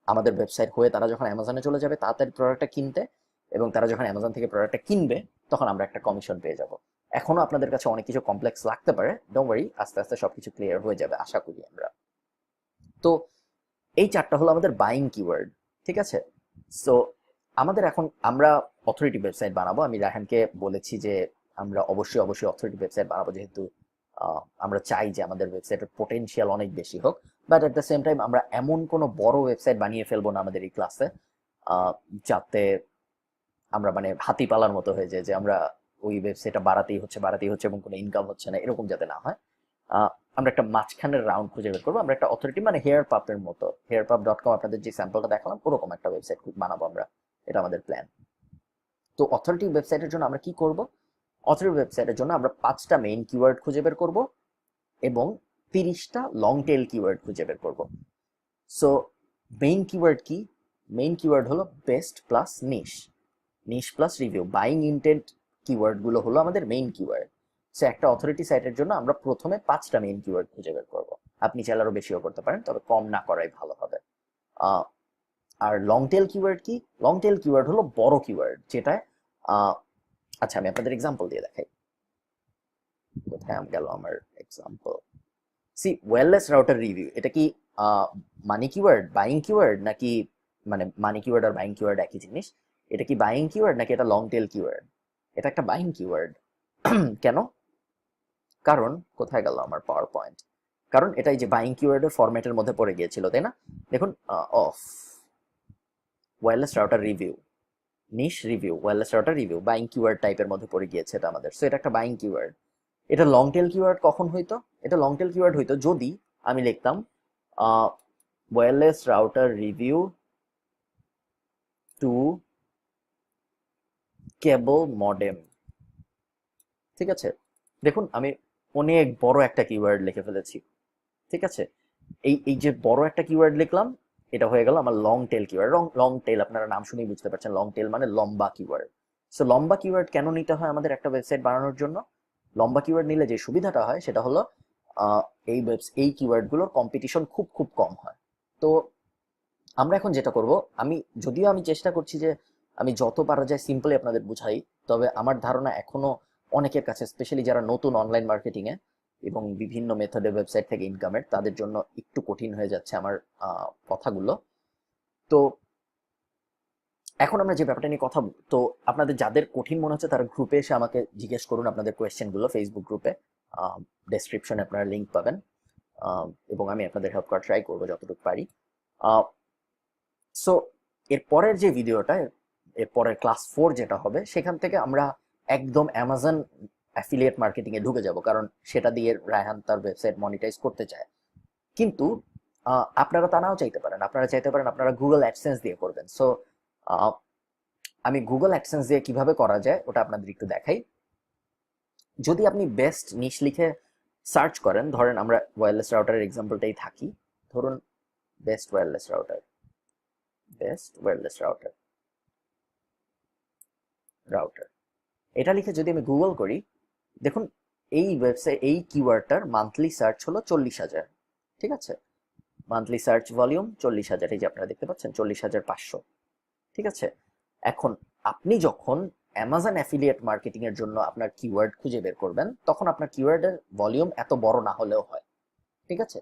আমাদের ওয়েবসাইট হয়ে তারা যখন অ্যামাজনে চলে যাবে তাড়াতাড়ি প্রোডাক্টটা কিনতে, এবং তারা যখন অ্যামাজন থেকে প্রোডাক্টটা কিনবে তখন আমরা একটা কমিশন পেয়ে যাব। এখনো আপনাদের কাছে অনেক কিছু কমপ্লেক্স লাগতে পারে, ডোন্ট ওয়ারি, আস্তে আস্তে সবকিছু ক্লিয়ার হয়ে যাবে আশা করি আমরা। তো এই চারটা হলো আমাদের বাইং কিওয়ার্ড। ঠিক আছে? সো আমাদের এখন আমরা অথরিটি ওয়েবসাইট বানাবো। আমি রায়হানকে বলেছি যে আমরা অবশ্যই অথরিটি ওয়েবসাইট বানাবো, যেহেতু আমরা চাই যে আমাদের ওয়েবসাইটের পোটেনশিয়াল অনেক বেশি হোক। But at the same time আমরা এমন কোনো বড় ওয়েবসাইট বানিয়ে ফেলবো না আমাদের এই ক্লাসে যাতে আমরা মানে হাতি পালার মতো হয়ে যায়, যে আমরা ওই ওয়েবসাইটটা বাড়াতেই হচ্ছে এবং কোনো ইনকাম হচ্ছে না, এরকম যাতে না হয়। আমরা একটা মাঝখানের রাউন্ড খুঁজে বের করবো। আমরা একটা অথরিটি মানে হেয়ার পাপের মতো, hearpup.com আপনাদের যে স্যাম্পলটা দেখালাম ওরকম একটা ওয়েবসাইট বানাবো আমরা, এটা আমাদের প্ল্যান। তো অথরিটি ওয়েবসাইটের জন্য আমরা কি করব? অথরিটি ওয়েবসাইটের জন্য আমরা 5টা মেইন কিওয়ার্ড খুঁজে বের করব এবং 30টা লং টেল কিওয়ার্ড খুঁজে বের করব। সো মেইন কিওয়ার্ড কি? মেইন কিওয়ার্ড হলো best plus niche plus review. Buying intent keyword গুলো হলো আমাদের মেইন কিওয়ার্ড। সো একটা অথরিটি সাইটের জন্য আমরা প্রথমে 5টা মেইন কিওয়ার্ড খুঁজে বের করব। আপনি চাইলে আরো বেশিও করতে পারেন, তবে কম না করাই ভালো হবে। আর লং টেল কিওয়ার্ড কি? লং টেল কিওয়ার্ড হলো বড় কিওয়ার্ড, যেটা আচ্ছা আমি আপনাদের এক্সাম্পল দিয়ে দেখাই। কোথায় গেল আমার example? See wireless router review, এটা কি মানি কিওয়ার্ড, বাইং কিওয়ার্ড, নাকি মানে মানি কিওয়ার্ড আর বাইং কিওয়ার্ড একই জিনিস? এটা কি বাইং কিওয়ার্ড নাকি এটা লং টেল কিওয়ার্ড? এটা একটা বাইং কিওয়ার্ড। কেন? কারণ কোথায় গেল আমার পাওয়ার পয়েন্ট? কারণ এটা এই যে বাইং কিওয়ার্ডের ফরম্যাটের মধ্যে পড়ে গিয়েছিল, তাই না? দেখুন, of wireless router review, niche review, wireless router review, buying keyword টাইপের মধ্যে পড়ে গিয়েছে এটা আমাদের। সো এটা একটা বাইং কিওয়ার্ড। এটা লং টেল কিওয়ার্ড কখন হইতো? এটা লং টেল কিওয়ার্ড হইতো যদি আমি লিখতাম ওয়্যারলেস রাউটার রিভিউ টু কেবল মডেম। ঠিক আছে? দেখুন আমি অনেক বড় একটা কিওয়ার্ড লিখে ফেলেছি। ঠিক আছে? এই যে বড় একটা কিওয়ার্ড লিখলাম, এটা হয়ে গেল আমার long tail keyword. Long tail আপনারা নাম শুনেই বুঝতে পারছেন, লং টেল মানে লম্বা কিওয়ার্ড। সো লম্বা কিওয়ার্ড কেন নিতে হয় আমাদের একটা ওয়েবসাইট বানানোর জন্য? লম্বা কিওয়ার্ড নিলে যে সুবিধাটা হয় সেটা হলো এই কিওয়ার্ড গুলোর কম্পিটিশন খুব খুব কম হয়। তো আমরা এখন যেটা করব, যদিও আমি চেষ্টা করছি যে আমি যত পারা যায় সিম্পলি আপনাদের বুঝাই, তবে আমার ধারণা এখনো অনেকের কাছে, স্পেশালি যারা নতুন অনলাইন মার্কেটিং এ এবং বিভিন্ন মেথডে ওয়েবসাইট থেকে ইনকামের, তাদের জন্য একটু কঠিন হয়ে যাচ্ছে আমার কথাগুলো। তো এখন আমরা যে ব্যাপারটা নিয়ে কথা তো আপনাদের যাদের কঠিন মনে হচ্ছে তারা গ্রুপে এসে আমাকে জিজ্ঞেস করুন আপনাদের কোয়েশ্চেনগুলো, ফেসবুক গ্রুপে ডেসক্রিপশনে আপনারা লিঙ্ক পাবেন, এবং আমি আপনাদের হেল্প করার ট্রাই করবো যতটুকু পারি। সো এর পরের যে ভিডিওটা, এরপরে ক্লাস 4 যেটা হবে সেখান থেকে আমরা একদম অ্যামাজন অ্যাফিলিয়েট মার্কেটিং এ ঢুকে যাব, কারণ সেটা দিয়ে রায়হান তার ওয়েবসাইট মনিটাইজ করতে চায়। কিন্তু আপনারা তা নাও চাইতে পারেন, আপনারা চাইতে পারেন আপনারা গুগল অ্যাডসেন্স দিয়ে করবেন। সো আমি গুগল অ্যাডসেন্স দিয়ে কিভাবে করা যায় ওটা আপনাদের একটু দেখাই। যদি আপনি বেস্ট নিশ লিখে সার্চ করেন, ধরেন আমরা ওয়্যারলেস রাউটারের এক্সাম্পলটাই থাকি, ধরুন best wireless router, best wireless router router এটা লিখে যদি আমি গুগল করি, দেখুন এই ওয়েবসাইট এই কিওয়ার্ডটার মান্থলি সার্চ হলো 40,000। ঠিক আছে, মান্থলি সার্চ ভলিউম 40,000, এই যে আপনারা দেখতে পাচ্ছেন 40,500। ঠিক আছে, এখন আপনি যখন অ্যামাজন অ্যাফিলিয়েট মার্কেটিং এর জন্য আপনার কিওয়ার্ড খুঁজে বের করবেন, তখন আপনার কিওয়ার্ডের ভলিউম এত বড় না হলেও হয়। ঠিক আছে,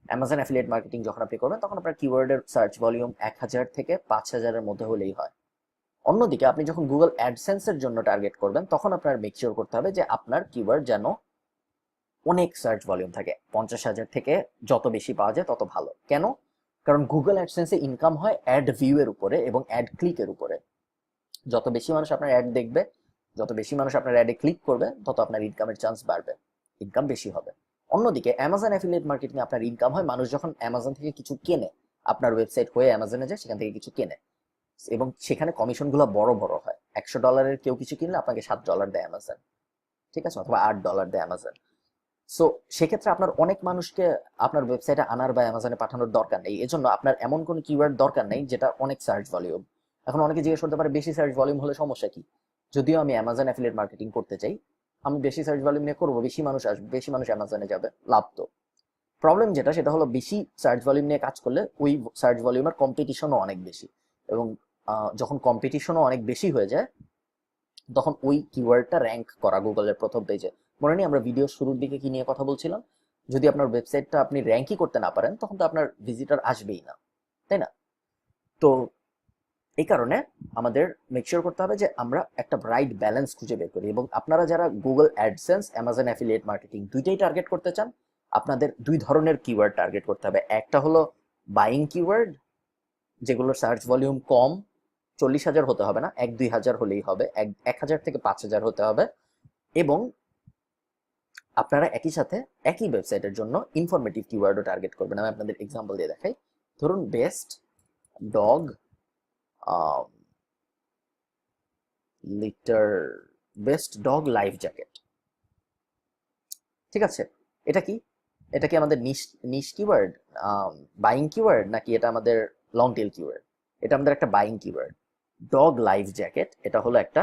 অ্যামাজন অ্যাফিলিয়েট মার্কেটিং যখন আপনি করবেন তখন আপনার কিওয়ার্ডের সার্চ ভলিউম 1,000 থেকে 5,000-এর মধ্যে হলেই হয়। অন্যদিকে আপনি যখন গুগল অ্যাডসেন্সের জন্য টার্গেট করবেন, তখন আপনার মেক শিওর করতে হবে যে আপনার কিওয়ার্ড যেন অনেক সার্চ ভলিউম থাকে, 50,000 থেকে যত বেশি পাওয়া যায় তত ভালো। কেন? কারণ গুগল অ্যাডসেন্সে ইনকাম হয় অ্যাড ভিউ এর উপরে এবং অ্যাড ক্লিকের উপরে। যত বেশি মানুষ আপনার অ্যাড দেখবে, যত বেশি মানুষ আপনার অ্যাডে ক্লিক করবে, তত আপনার ইনকামের চান্স বাড়বে, ইনকাম বেশি হবে। অন্যদিকে অ্যামাজন অ্যাফিলিয়েট মার্কেটিং আপনার ইনকাম হয় মানুষ যখন অ্যামাজন থেকে কিছু কেনে, আপনার ওয়েবসাইট হয়ে অ্যামাজনে যায়, সেখান থেকে কিছু কেনে এবং সেখানে কমিশনগুলো বড় বড় হয়। $100 কেউ কিছু কিনলে আপনাকে $7 দেয় অ্যামাজন। ঠিক আছে, অথবা $8 দেয় অ্যামাজন। সো সেক্ষেত্রে আপনার অনেক মানুষকে আপনার ওয়েবসাইটে আনার বা অ্যামাজনে পাঠানোর দরকার নেই। এজন্য আপনার এমন কোনো কিওয়ার্ড দরকার নেই যেটা অনেক সার্চ ভলিউম। এখন অনেকে জিজ্ঞেস করতে পারে বেশি সার্চ ভলিউম হলে সমস্যা কি? যদিও আমি অ্যামাজন অ্যাফিলিয়েট মার্কেটিং করতে চাই, আমি বেশি সার্চ ভলিউম নিয়ে করবো, বেশি মানুষ আসবে, বেশি মানুষ অ্যামাজনে যাবে, লাভ তো। প্রবলেম যেটা সেটা হলো বেশি সার্চ ভলিউম নিয়ে কাজ করলে ওই সার্চ ভলিউমের কম্পিটিশনও অনেক বেশি, এবং যখন কম্পিটিশনও অনেক বেশি হয়ে যায় তখন ওই কিওয়ার্ডটা র্যাঙ্ক করা গুগলের প্রথম পেজে। মনে নেই আমরা ভিডিও শুরুর দিকে কি নিয়ে কথা বলছিলাম? যদি আপনার ওয়েবসাইটটা আপনি র্যাঙ্কই করতে না পারেন, তখন তো আপনার ভিজিটর আসবেই না, তাই না? তো এই কারণে আমাদের মেক শিওর করতে হবে যে আমরা একটা রাইট ব্যালেন্স খুঁজে বের করি। এবং আপনারা যারা Google AdSense, Amazon affiliate marketing দুইটাই টার্গেট করতে চান, আপনাদের দুই ধরনের কিওয়ার্ড টার্গেট করতে হবে। একটা হলো বাইং কিওয়ার্ড, যেগুলোর সার্চ ভলিউম কম, 40,000 হতে হবে না, 1-2 হাজার হলেই হবে, 1,000 থেকে 5,000 হতে হবে। এবং আপনারা একই সাথে একই ওয়েবসাইটের জন্য ইনফরমেটিভ কিওয়ার্ডও টার্গেট করবেন। আমি আপনাদের এক্সাম্পল দিয়ে দেখাই। ধরুন best dog litre, best dog life jacket. ঠিক আছে, এটা কি, এটা কি আমাদের নিশ নিশ কিওয়ার্ড, বাইং কিওয়ার্ড, নাকি এটা আমাদের লং টেল কিওয়ার্ড? এটা আমাদের একটা buying keyword. Dog life jacket এটা হলো একটা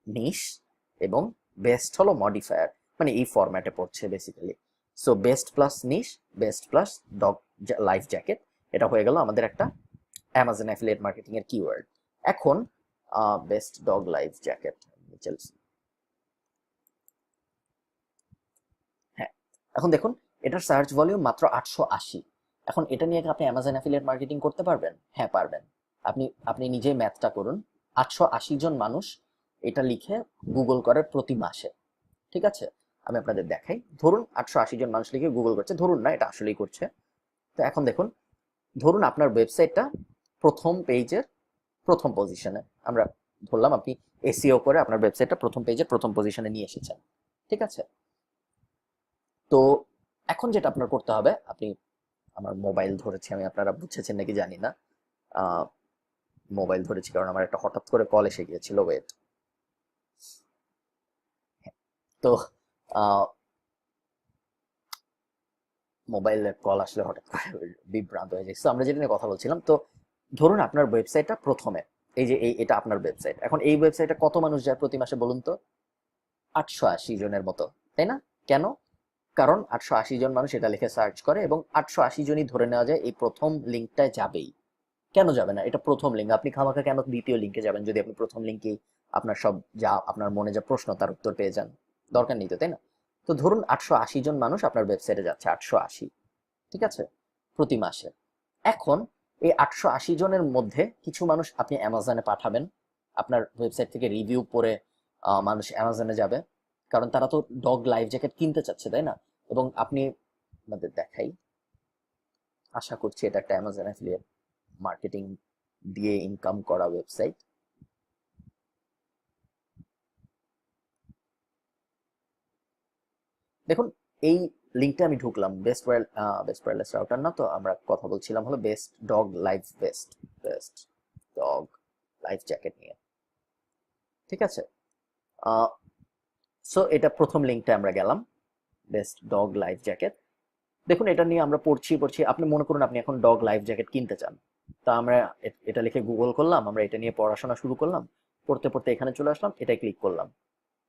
নিশ, এবং বেস্ট হলো মডিফায়ার, মানে এই ফরম্যাটে পড়ছে basically. So best plus niche, best plus dog life jacket, এটা হয়ে গেল আমাদের একটা অ্যামাজন অ্যাফিলিয়েট মার্কেটিং এর কিওয়ার্ড। এখন বেস্ট ডগ লাইফ জ্যাকেট, হ্যাঁ, এখন দেখুন এটার সার্চ ভলিউম মাত্র 880। এখন এটা নিয়ে কি আপনি অ্যামাজন অ্যাফিলিয়েট মার্কেটিং করতে পারবেন? হ্যাঁ পারবেন। আপনি আপনি নিজেই ম্যাথটা করুন। 880 জন মানুষ এটা লিখে গুগল করে প্রতি মাসে। ঠিক আছে, আমি আপনাদের দেখাই। ধরুন 880 জন মানুষ লিখে গুগল করছে, ধরুন না, এটা আসলেই করছে। তো এখন দেখুন, ধরুন আপনার ওয়েবসাইটটা প্রথম পেজের প্রথম পজিশনে, আমরা ধরলাম আপনি এসইও করে আপনার ওয়েবসাইটটা প্রথম পেজের প্রথম পজিশনে নিয়ে এসেছেন। ঠিক আছে, তো এখন যেটা আপনার করতে হবে, আপনি, আমার মোবাইল ধরেছি আমি, আপনারা বুঝেছেন নাকি জানি না, মোবাইল ধরেছি কারণ আমার একটা হঠাৎ করে কল এসে গিয়েছিল, ওয়েট। তো মোবাইলের কল আসলে হঠাৎ করে বিভ্রান্ত হয়ে যায়। তো আমরা যেটা নিয়ে কথা বলছিলাম, তো ধরুন আপনার ওয়েবসাইটটা প্রথমে, এই যে এটা আপনার ওয়েবসাইট, এখন এই ওয়েবসাইটে কত মানুষ যায় প্রতি মাসে বলুন তো? 880 জনের মতো, তাই না? কেন? কারণ 880 জন মানুষ এটা লিখে সার্চ করে, এবং 880 জনই ধরে নেওয়া যায় এই প্রথম লিঙ্কটায় যাবেই। কেন যাবে না? এটা প্রথম লিঙ্ক, আপনি খামাখা কেন দ্বিতীয় লিঙ্কে যাবেন যদি আপনি প্রথম লিঙ্কেই আপনার সব যা আপনার মনে যা প্রশ্ন তার উত্তর পেয়ে যান? দরকার নেই তো, তাই না? তো ধরুন 880 জন মানুষ আপনার ওয়েবসাইটে যাচ্ছে, 880, ঠিক আছে, প্রতি মাসে। এখন এই 880 জনের মধ্যে কিছু মানুষ আপনি অ্যামাজনে পাঠাবেন, আপনার ওয়েবসাইট থেকে রিভিউ পড়ে মানুষ অ্যামাজনে যাবে, কারণ তারা তো ডগ লাইফ জ্যাকেট কিনতে চাচ্ছে, তাই না? এবং আপনি, আমাদের দেখাই, আশা করছি এটা একটা অ্যামাজন অ্যাফিলিয়েট মার্কেটিং দিয়ে ইনকাম করা ওয়েবসাইট। দেখুন এই লিঙ্কটা আমি ঢুকলাম, বেস্ট ওয়্যারলেস রাউটার না তো, আমরা কথা বলছিলাম হলো best dog life best dog life jacket নিয়ে, ঠিক আছে। সো এটা প্রথম লিঙ্কটা আমরা গেলাম, বেস্ট ডগ লাইফ জ্যাকেট। দেখুন এটা নিয়ে আমরা পড়ছি, আপনি মনে করুন আপনি এখন ডগ লাইফ জ্যাকেট কিনতে চান, তা আমরা এটা লিখে গুগল করলাম, আমরা এটা নিয়ে পড়াশোনা শুরু করলাম, পড়তে পড়তে এখানে চলে আসলাম, এটাই ক্লিক করলাম।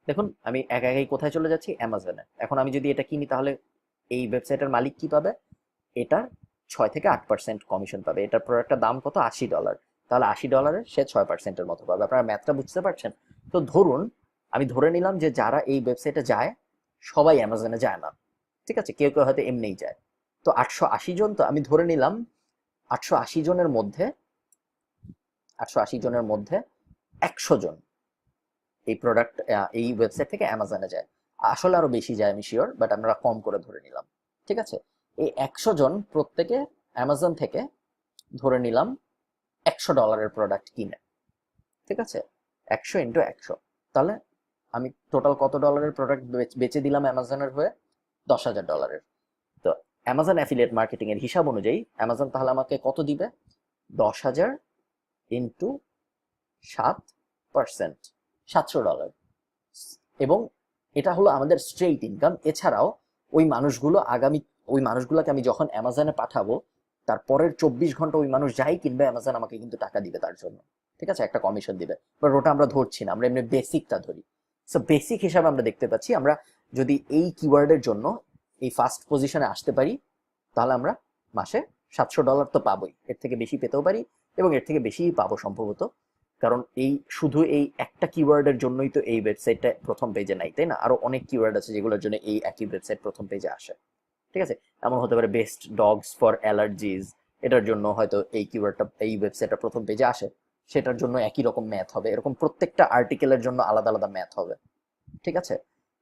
দেখুন আমি একাই কোথায় চলে যাচ্ছি, অ্যামাজনে। এখন আমি যদি এটা কিনি তাহলে এই ওয়েবসাইটের মালিক কি পাবে, এটার 6 থেকে 8% কমিশন পাবে। এটার প্রোডাক্টের দাম কত, $80, তাহলে $80 সে 6%-এর মতো পাবে। আপনারা ম্যাথটা বুঝতে পারছেন? তো ধরুন আমি ধরে নিলাম যে যারা এই ওয়েবসাইটে যায় সবাই অ্যামাজনে যায় না, ঠিক আছে, কেউ কেউ হয়তো এমনিই যায়। তো 880 জন, তো আমি ধরে নিলাম 880 জনের মধ্যে 880 জনের মধ্যে 100 জন এই প্রোডাক্ট এই ওয়েবসাইট থেকে অ্যামাজনে যায়। আসলে আরো বেশি যায় আমি শিওর, বাট আমরা কম করে ধরে নিলাম, ঠিক আছে। এই 100 জন প্রত্যেকে অ্যামাজন থেকে ধরে নিলাম $100 প্রোডাক্ট কিনে, ঠিক আছে। 100 × 100, তাহলে আমি টোটাল কত ডলারের প্রোডাক্ট বেচে দিলাম অ্যামাজনের হয়ে, $10,000। তো অ্যামাজন অ্যাফিলিয়েট মার্কেটিং এর হিসাব অনুযায়ী অ্যামাজন তাহলে আমাকে কত দিবে, 10,000 ইন্টু 7%, $700। এবং এটা হলো আমাদের স্ট্রেইট ইনকাম। এছাড়াও ওই মানুষগুলোকে আমি যখন অ্যামাজনে পাঠাবো, তার পরের 24 ঘন্টা ওই মানুষ যাই কিনবে অ্যামাজন আমাকে কিন্তু টাকা দিবে তার জন্য, ঠিক আছে, একটা কমিশন দিবে। বাট ওটা আমরা ধরছি না, আমরা এমনি বেসিকটা ধরি। সো বেসিক হিসাবে আমরা দেখতে পাচ্ছি, আমরা যদি এই কিওয়ার্ডের জন্য এই ফার্স্ট পজিশনে আসতে পারি তাহলে আমরা মাসে $700 তো পাবোই, এর থেকে বেশি পেতেও পারি এবং এর থেকে বেশিই পাবো সম্ভবত। কারণ শুধু এই একটা কিওয়ার্ডের জন্যই তো এই ওয়েবসাইটটা প্রথম পেজে নাই, তাই না? আরো অনেক কিওয়ার্ড আছে যেগুলোর জন্য এই একই ওয়েবসাইট প্রথম পেজে আসে, ঠিক আছে। এমন হতে পারে বেস্ট ডগস ফর অ্যালার্জিজ, এটার জন্য হয়তো এই কিওয়ার্ডটা এই ওয়েবসাইটটা প্রথম পেজে আসে, সেটার জন্য একই রকম ম্যাথ হবে। এরকম প্রত্যেকটা আর্টিকেলের জন্য আলাদা আলাদা ম্যাথ হবে, ঠিক আছে।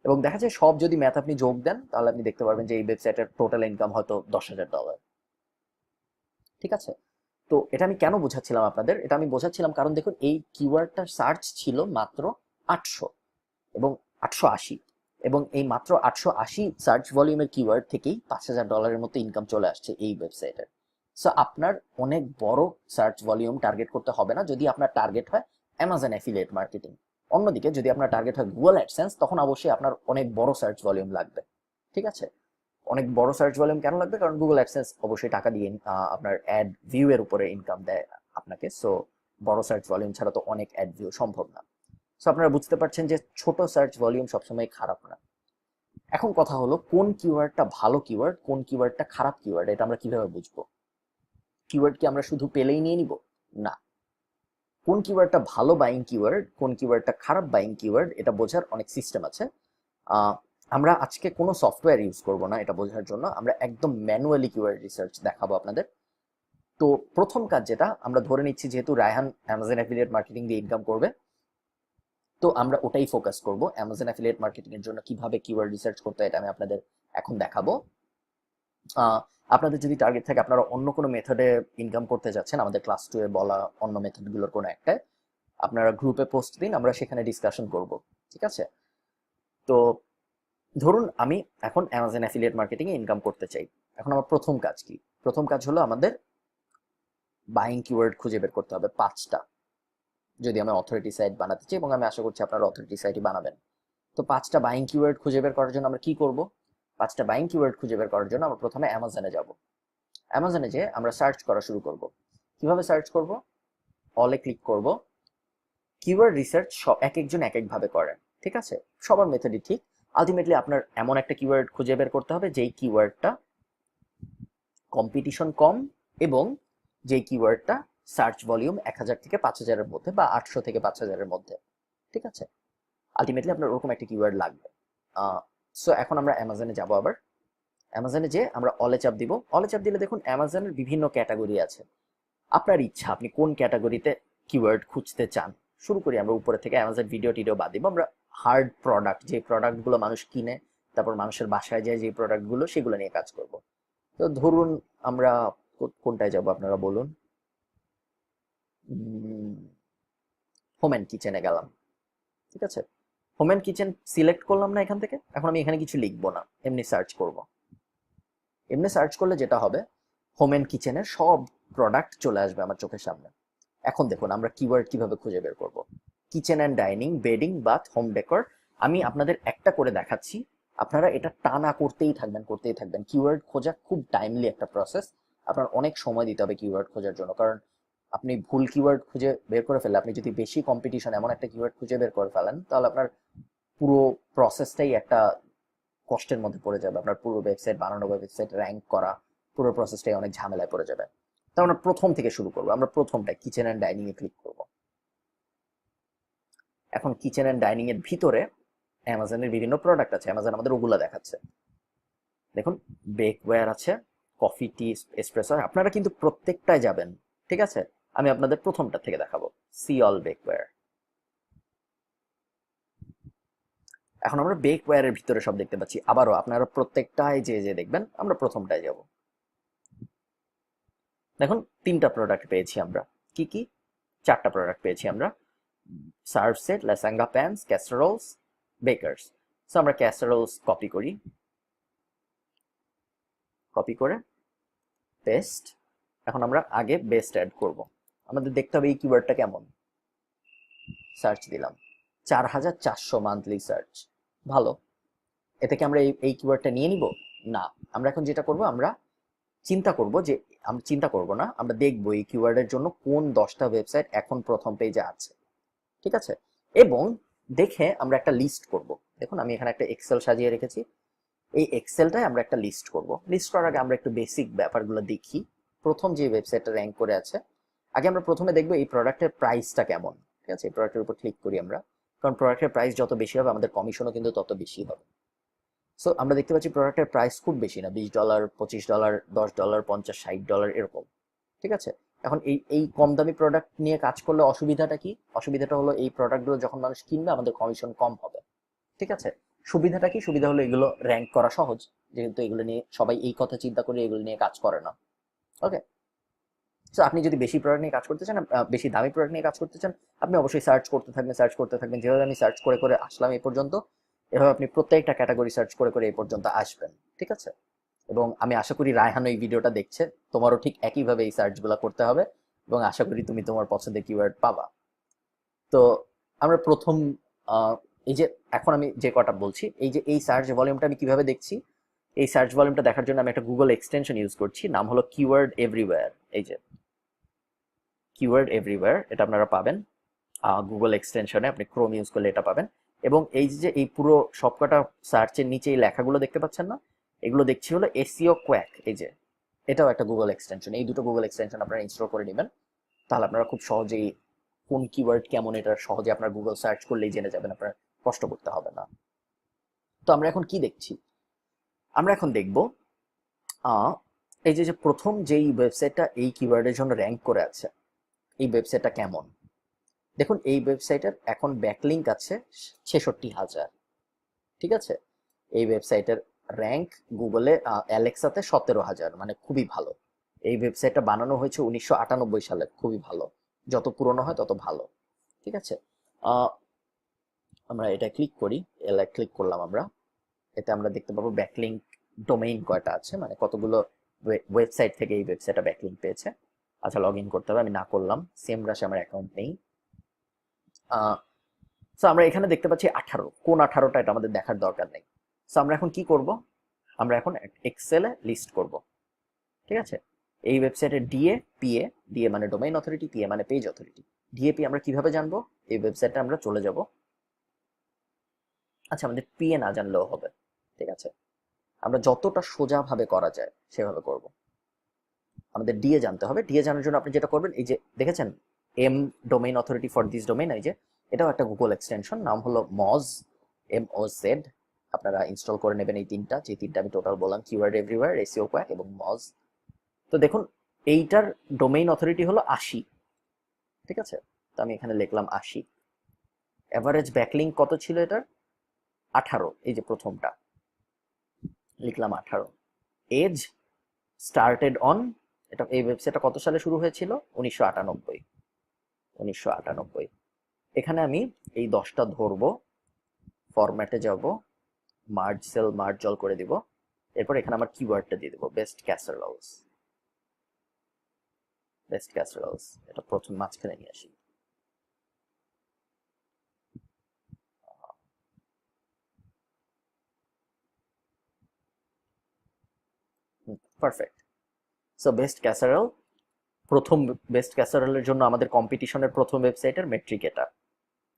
এবং দেখা যায় সব যদি ম্যাথ আপনি যোগ দেন তাহলে আপনি দেখতে পারবেন যে এই ওয়েবসাইটের টোটাল ইনকাম হয়তো $10,000, ঠিক আছে। তো এটা আমি কেন বোঝাচ্ছিলাম আপনাদের, এটা আমি বোঝাচ্ছিলাম কারণ দেখুন এই কিওয়ার্ডটার সার্চ ছিল মাত্র 800 এবং 880, এবং এই মাত্র 880 সার্চ ভলিউমের কিওয়ার্ড থেকেই $5,000 মতো ইনকাম চলে আসছে এই ওয়েবসাইটে। সো আপনার অনেক বড় সার্চ ভলিউম টার্গেট করতে হবে না যদি আপনার টার্গেট হয় অ্যামাজন অ্যাফিলিয়েট মার্কেটিং। অন্যদিকে যদি আপনার টার্গেট হয় গুগল অ্যাডসেন্স, তখন অবশ্যই আপনার অনেক বড় সার্চ ভলিউম লাগবে, ঠিক আছে। অনেক বড় সার্চ ভলিউম কেন লাগবে, কারণ গুগল অ্যাডসেন্স অবশ্যই টাকা দিয়ে আপনার অ্যাড ভিউ এর উপরে ইনকাম দেয় আপনাকে। সো বড় সার্চ ভলিউম ছাড়া তো অনেক অ্যাড ভিউ সম্ভব না। সো আপনারা বুঝতে পারছেন যে ছোট সার্চ ভলিউম সবসময় খারাপ না। এখন কথা হলো কোন কিওয়ার্ডটা ভালো কিওয়ার্ড, কোন কিওয়ার্ডটা খারাপ কিওয়ার্ড, এটা আমরা কিভাবে বুঝবো? কিওয়ার্ড কি আমরা শুধু পেলেই নিয়ে নিব? না। কোন কিওয়ার্ডটা ভালো বাইং কিওয়ার্ড, কোন কিওয়ার্ডটা খারাপ বাইং কিওয়ার্ড, এটা বোঝার অনেক সিস্টেম আছে। আমরা আজকে কোনো সফটওয়্যার ইউজ করব না এটা বোঝার জন্য, আমরা একদম ম্যানুয়ালি কিওয়ার্ড রিসার্চ দেখাবো আপনাদের। তো প্রথম কাজ যেটা আমরা ধরে নিচ্ছি, যেহেতু রায়হান অ্যামাজন অ্যাফিলিয়েট মার্কেটিং দিয়ে ইনকাম করবে, তো আমরা ওটাই ফোকাস করব। অ্যামাজন অ্যাফিলিয়েট মার্কেটিং এর জন্য কিভাবে কিওয়ার্ড রিসার্চ করতে হয় এটা আমি আপনাদের এখন দেখাবো। আপনাদের যদি টার্গেট থাকে আপনারা অন্য কোনো মেথডে ইনকাম করতে যাচ্ছেন, আমাদের ক্লাস 2 এ বলা অন্য মেথডগুলোর কোনো একটাই আপনারা গ্রুপে পোস্ট দিন, আমরা সেখানে ডিসকাশন করব, ঠিক আছে। তো ধরুন আমি এখন অ্যামাজন অ্যাফিলিয়েট মার্কেটিং এ ইনকাম করতে চাই। এখন আমার প্রথম কাজ কি? প্রথম কাজ হলো আমাদের বাইং কিওয়ার্ড খুঁজে বের করতে হবে 5টা, যদি আমি অথরিটি সাইট বানাতে চাই, এবং আমি আশা করছি আপনারা অথরিটি সাইটই বানাবেন। তো 5টা বাইং কিওয়ার্ড খুঁজে বের করার জন্য আমরা কি করব? 5টা বাইং কিওয়ার্ড খুঁজে বের করার জন্য আমরা প্রথমে অ্যামাজনে যাব। অ্যামাজনে যে আমরা সার্চ করা শুরু করব। কিভাবে সার্চ করব? অলে ক্লিক করব। কিওয়ার্ড রিসার্চ এক একজন এক একভাবে করেন, ঠিক আছে, সবার মেথডই ঠিক। আলটিমেটলি আপনার এমন একটা কিওয়ার্ড খুঁজে বের করতে হবে যেই কিওয়ার্ডটা কম্পিটিশন কম এবং যেই কিওয়ার্ডটা সার্চ ভলিউম 1000 থেকে 5000 এর মধ্যে বা 800 থেকে 5000 এর মধ্যে, ঠিক আছে। আলটিমেটলি আপনার ওরকম একটা কিওয়ার্ড লাগবে। সো এখন আমরা অ্যামাজনে যাব। আবার অ্যামাজনে যে আমরা অলে চাপ দিব। অলে চাপ দিলে দেখুন অ্যামাজনের বিভিন্ন ক্যাটাগরি আছে। আপনার ইচ্ছা আপনি কোন ক্যাটাগরিতে কিওয়ার্ড খুঁজতে চান। শুরু করি আমরা উপরে থেকে, অ্যামাজন ভিডিও টিডিও বাদ দিব। আমরা হার্ড প্রোডাক্ট, যে প্রোডাক্টগুলো মানুষ কিনে তারপর মানুষের বাসায় যায়, যে প্রোডাক্টগুলো, সেগুলো নিয়ে কাজ করব। তো ধরুন আমরা কোনটায় যাব আপনারা বলুন। হোম অ্যান্ড কিচেনে গেলাম, ঠিক আছে। হোম অ্যান্ড কিচেন সিলেক্ট করলাম না এখান থেকে, এখন আমি এখানে কিছু লিখবো না, এমনি সার্চ করব। এমনি সার্চ করলে যেটা হবে, হোম অ্যান্ড কিচেনের সব প্রোডাক্ট চলে আসবে আমার চোখের সামনে। এখন দেখুন আমরা কিওয়ার্ড কিভাবে খুঁজে বের করব। Kitchen and dining, bedding, bath, home decor, আমি আপনাদের একটা করে দেখাচ্ছি, আপনারা এটা টানা করতেই থাকবেন। কিওয়ার্ড খোঁজা খুব টাইমলি একটা প্রসেস, আপনার অনেক সময় দিতে হবে কিওয়ার্ড খোঁজার জন্য, কারণ আপনি ভুল কিওয়ার্ড খুঁজে বের করে ফেললে, আপনি যদি বেশি কম্পিটিশন এমন একটা কিওয়ার্ড খুঁজে বের করে ফেলেন, তাহলে আপনার পুরো প্রসেসটাই একটা কষ্টের মধ্যে পড়ে যাবে, আপনার পুরো ওয়েবসাইট বানানো, ওয়েবসাইট র্যাঙ্ক করা, পুরো প্রসেসটাই অনেক ঝামেলায় পড়ে যাবে। তো আমরা প্রথম থেকে শুরু করবো, আমরা প্রথমটা kitchen and dining A click করব। এখন কিচেন অ্যান্ড ডাইনিং এর ভিতরে অ্যামাজনের বিভিন্ন প্রোডাক্ট আছে, অ্যামাজন আমাদের ওগুলো দেখাচ্ছে। দেখুন বেকওয়্যার আছে, কফি, টি, এসপ্রেসো, আপনারা কিন্তু প্রত্যেকটায় যাবেন, ঠিক আছে? আমি আপনাদের প্রথমটা থেকে দেখাবো, সি অল বেকওয়্যার। এখন আমরা বেকওয়্যারের ভিতরে সব দেখতে পাচ্ছি, আবারও আপনারা প্রত্যেকটায় যে দেখবেন, আমরা প্রথমটায় যাব। দেখুন 3টা প্রোডাক্ট পেয়েছি আমরা, কি কি? 4টা প্রোডাক্ট পেয়েছি আমরা, সার্ভ সেট, লাসাঙ্গা প্যানস, ক্যাসারোলস, বেকার্স। সো আমরা ক্যাসারোলস কপি করি, কপি করে পেস্ট। এখন আমরা আগে বেস্ট অ্যাড করব, আমাদের দেখতে হবে এই কিওয়ার্ডটা কেমন। সার্চ দিলাম, 4400 মান্থলি সার্চ, ভালো। এতে কি আমরা এই কিওয়ার্ডটা নিয়ে নিব? না, আমরা এখন যেটা করব, আমরা চিন্তা করব যে, আমরা চিন্তা করব না, আমরা দেখবো এই কিওয়ার্ডের জন্য কোন 10টা ওয়েবসাইট এখন প্রথম পেজে আছে, ঠিক আছে? এবং দেখে আমরা একটা লিস্ট করব। দেখুন আমি এখানে একটা এক্সেল সাজিয়ে রেখেছি, এই এক্সেলটায় আমরা একটা লিস্ট করব। লিস্ট করার আগে আমরা একটু বেসিক ব্যাপারগুলো দেখি। প্রথম যে ওয়েবসাইটটা র্যাঙ্ক করে আছে, আগে আমরা প্রথমে দেখবো এই প্রোডাক্টের প্রাইসটা কেমন, ঠিক আছে? এই প্রোডাক্টের উপর ক্লিক করি আমরা, কারণ প্রোডাক্টের প্রাইস যত বেশি হবে আমাদের কমিশনও কিন্তু তত বেশি হবে। সো আমরা দেখতে পাচ্ছি প্রোডাক্টের প্রাইস খুব বেশি না, $20, $25, $10, $50, $60 এরকম, ঠিক আছে? এখন এই কম দামি প্রোডাক্ট নিয়ে কাজ করলে অসুবিধাটা কি? অসুবিধাটা হলো এই প্রোডাক্টগুলো যখন মানুষ কিনবে আমাদের কমিশন কম হবে, ঠিক আছে? সুবিধাটা কি? সুবিধা হলো এগুলো র্যাঙ্ক করা সহজ, যেহেতু এগুলো নিয়ে সবাই এই কথা চিন্তা করে এগুলো নিয়ে কাজ করে না। ওকে, সো আপনি যদি বেশি প্রোডাক্ট নিয়ে কাজ করতে চান, বেশি দামি প্রোডাক্ট নিয়ে কাজ করতে চান, আপনি অবশ্যই সার্চ করতে থাকবেন। যেভাবে আমি সার্চ করে করে আসলাম এই পর্যন্ত, এভাবে আপনি প্রত্যেকটা ক্যাটাগরি সার্চ করে করে এই পর্যন্ত আসবেন, ঠিক আছে? এবং আমি আশা করি রায়হান এই ভিডিওটা দেখছে, তোমারও ঠিক একইভাবে এই সার্চগুলো করতে হবে, এবং আশা করি তুমি তোমার পছন্দের কিওয়ার্ড পাবা। তো আমরা প্রথম আহ, এই যে এখন আমি যে কটা বলছি, এই যে এই সার্চ ভলিউমটা আমি কিভাবে দেখছি, এই সার্চ ভলিউমটা দেখার জন্য আমি একটা গুগল এক্সটেনশন ইউজ করছি, নাম হলো কিওয়ার্ড এভরিওয়্যার। এই যে কিওয়ার্ড এভরিওয়্যার, এটা আপনারা পাবেন গুগল এক্সটেনশনে, আপনি ক্রোম ইউজ করলে এটা পাবেন। এবং এই যে এই পুরো সবকটা সার্চের নিচে এই লেখাগুলো দেখতে পাচ্ছেন না, এগুলো দেখছি হলো এসইও কোয়াক। এই যে এটাও একটা গুগল এক্সটেনশন, এই দুটো গুগল এক্সটেনশন আপনারা ইনস্টল করে নেবেন, তাহলে আপনারা খুব সহজেই কোন কিওয়ার্ড কেমন এটা সহজে আপনার গুগল সার্চ করলেই জেনে যাবেন, আপনার কষ্ট করতে হবে না। তো আমরা এখন কি দেখছি, আমরা এখন দেখব এই যে প্রথম যেই ওয়েবসাইটটা এই কিওয়ার্ডের জন্য র্যাঙ্ক করে আছে, এই ওয়েবসাইটটা কেমন। দেখুন এই ওয়েবসাইটের এখন ব্যাকলিঙ্ক আছে 66,000, ঠিক আছে? এই ওয়েবসাইটের র্যাঙ্ক গুগলে অ্যালেক্সাতে 17,000, মানে খুবই ভালো। এই ওয়েবসাইটটা বানানো হয়েছে 1998 সালে, খুবই ভালো, যত পুরনো হয় তত ভালো, ঠিক আছে? আমরা এটা ক্লিক করি, ক্লিক করলাম আমরা, এতে আমরা দেখতে পাবো ব্যাকলিঙ্ক ডোমেইন কয়টা আছে, মানে কতগুলো ওয়েবসাইট থেকে এই ওয়েবসাইটটা ব্যাকলিঙ্ক পেয়েছে। আচ্ছা, লগ ইন করতে হবে, আমি না করলাম, সেম রাশে আমার অ্যাকাউন্ট নেই। সো আমরা এখানে দেখতে পাচ্ছি 18, কোন 18টা এটা আমাদের দেখার দরকার নেই। সো আমরা এখন কি করব, আমরা এখন এক্সেলে লিস্ট করব, ঠিক আছে? এই ওয়েবসাইটে ডিএ, পিএ, ডিএ মানে ডোমেইন অথরিটি, পিএ মানে পেজ অথরিটি, ডিএপি আমরা কিভাবে জানবো? এই ওয়েবসাইটে আমরা চলে যাব। আচ্ছা, আমাদের পিএ না জানলেও হবে, ঠিক আছে? আমরা যতটা সোজাভাবে করা যায় সেভাবে করব। আমাদের ডিএ জানতে হবে, ডিএ জানার জন্য আপনি যেটা করবেন, এই যে দেখেছেন um domain authority for this domain, এই যে এটাও একটা গুগল এক্সটেনশন, নাম হলো মজ, MOZ। আপনারা ইনস্টল করে নেবেন এই তিনটা, যে তিনটা আমি টোটাল বললাম, কিওয়ার্ড এভরিওয়্যার, এসইও কোয়াক এবং মজ। তো দেখুন এইটার ডোমেইন অথরিটি হলো 80, ঠিক আছে? তো আমি এখানে লিখলাম 80। এভারেজ ব্যাকলিঙ্ক কত ছিল এটার? 18, এই যে প্রথমটা লিখলাম 18। এজ স্টার্টেড অন, এটা এই ওয়েবসাইটটা কত সালে শুরু হয়েছিল? 1998। এখানে আমি এই 10টা ধরবো, ফরম্যাটে যাব, মার্জ সেল মার্জ অল করে দিব, এরপর এখানে আমার কিওয়ার্ডটা দিয়ে দেবো বেস্ট ক্যাসারোলস। বেস্ট ক্যাসারোলস এটা প্রথম মাঝখানে নিয়ে আসি। পারফেক্ট। সো বেস্ট ক্যাসারোল, প্রথম বেস্ট ক্যাসারোলের জন্য আমাদের কম্পিটিশনের প্রথম ওয়েবসাইটের মেট্রিক এটা।